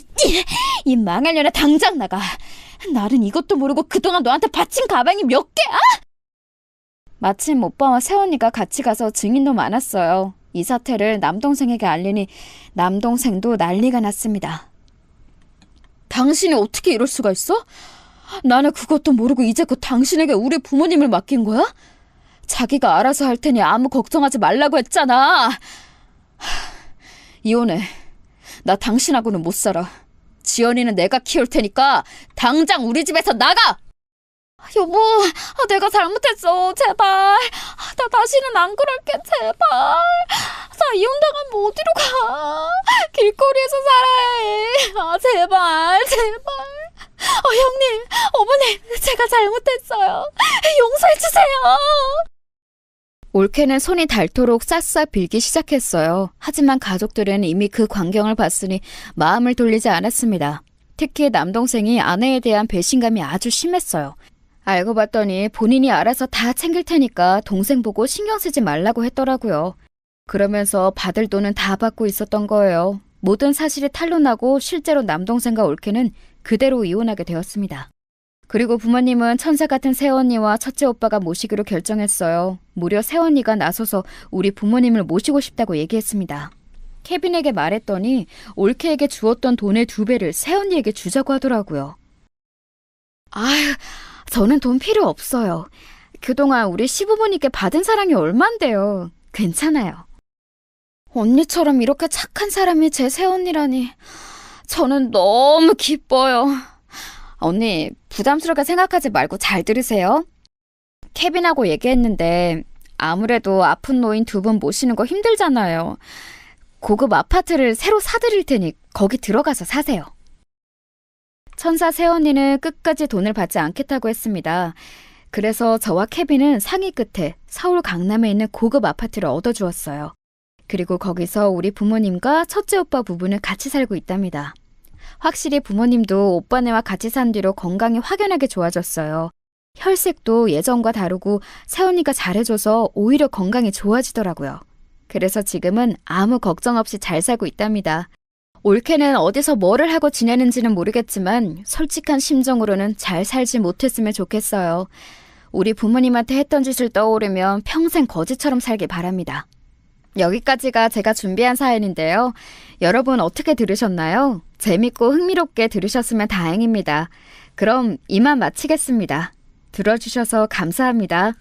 이 망할 년아, 당장 나가. 나는 이것도 모르고 그동안 너한테 바친 가방이 몇 개야? 마침 오빠와 새언니가 같이 가서 증인도 많았어요. 이 사태를 남동생에게 알리니 남동생도 난리가 났습니다. 당신이 어떻게 이럴 수가 있어? 나는 그것도 모르고 이제껏 당신에게 우리 부모님을 맡긴 거야? 자기가 알아서 할 테니 아무 걱정하지 말라고 했잖아. 이혼해. 나 당신하고는 못 살아. 지연이는 내가 키울 테니까 당장 우리 집에서 나가! 여보, 내가 잘못했어. 제발. 나 다시는 안 그럴게. 제발. 나 이혼당하면 어디로 가? 길거리에서 살아야 해. 제발, 제발. 형님, 어머님, 제가 잘못했어요. 용서해주세요. 올케는 손이 닳도록 싹싹 빌기 시작했어요. 하지만 가족들은 이미 그 광경을 봤으니 마음을 돌리지 않았습니다. 특히 남동생이 아내에 대한 배신감이 아주 심했어요. 알고 봤더니 본인이 알아서 다 챙길 테니까 동생 보고 신경 쓰지 말라고 했더라고요. 그러면서 받을 돈은 다 받고 있었던 거예요. 모든 사실이 탄로나고 실제로 남동생과 올케는 그대로 이혼하게 되었습니다. 그리고 부모님은 천사 같은 새언니와 첫째 오빠가 모시기로 결정했어요. 무려 새언니가 나서서 우리 부모님을 모시고 싶다고 얘기했습니다. 케빈에게 말했더니 올케에게 주었던 돈의 2배를 새언니에게 주자고 하더라고요. 아휴, 저는 돈 필요 없어요. 그동안 우리 시부모님께 받은 사랑이 얼만데요. 괜찮아요. 언니처럼 이렇게 착한 사람이 제 새언니라니 저는 너무 기뻐요. 언니, 부담스럽게 생각하지 말고 잘 들으세요. 케빈하고 얘기했는데 아무래도 아픈 노인 2분 모시는 거 힘들잖아요. 고급 아파트를 새로 사드릴 테니 거기 들어가서 사세요. 천사 새언니는 끝까지 돈을 받지 않겠다고 했습니다. 그래서 저와 케빈은 상의 끝에 서울 강남에 있는 고급 아파트를 얻어주었어요. 그리고 거기서 우리 부모님과 첫째 오빠 부부는 같이 살고 있답니다. 확실히 부모님도 오빠네와 같이 산 뒤로 건강이 확연하게 좋아졌어요. 혈색도 예전과 다르고 새언니가 잘해줘서 오히려 건강이 좋아지더라고요. 그래서 지금은 아무 걱정 없이 잘 살고 있답니다. 올케는 어디서 뭐를 하고 지내는지는 모르겠지만 솔직한 심정으로는 잘 살지 못했으면 좋겠어요. 우리 부모님한테 했던 짓을 떠오르면 평생 거지처럼 살길 바랍니다. 여기까지가 제가 준비한 사연인데요. 여러분 어떻게 들으셨나요? 재밌고 흥미롭게 들으셨으면 다행입니다. 그럼 이만 마치겠습니다. 들어주셔서 감사합니다.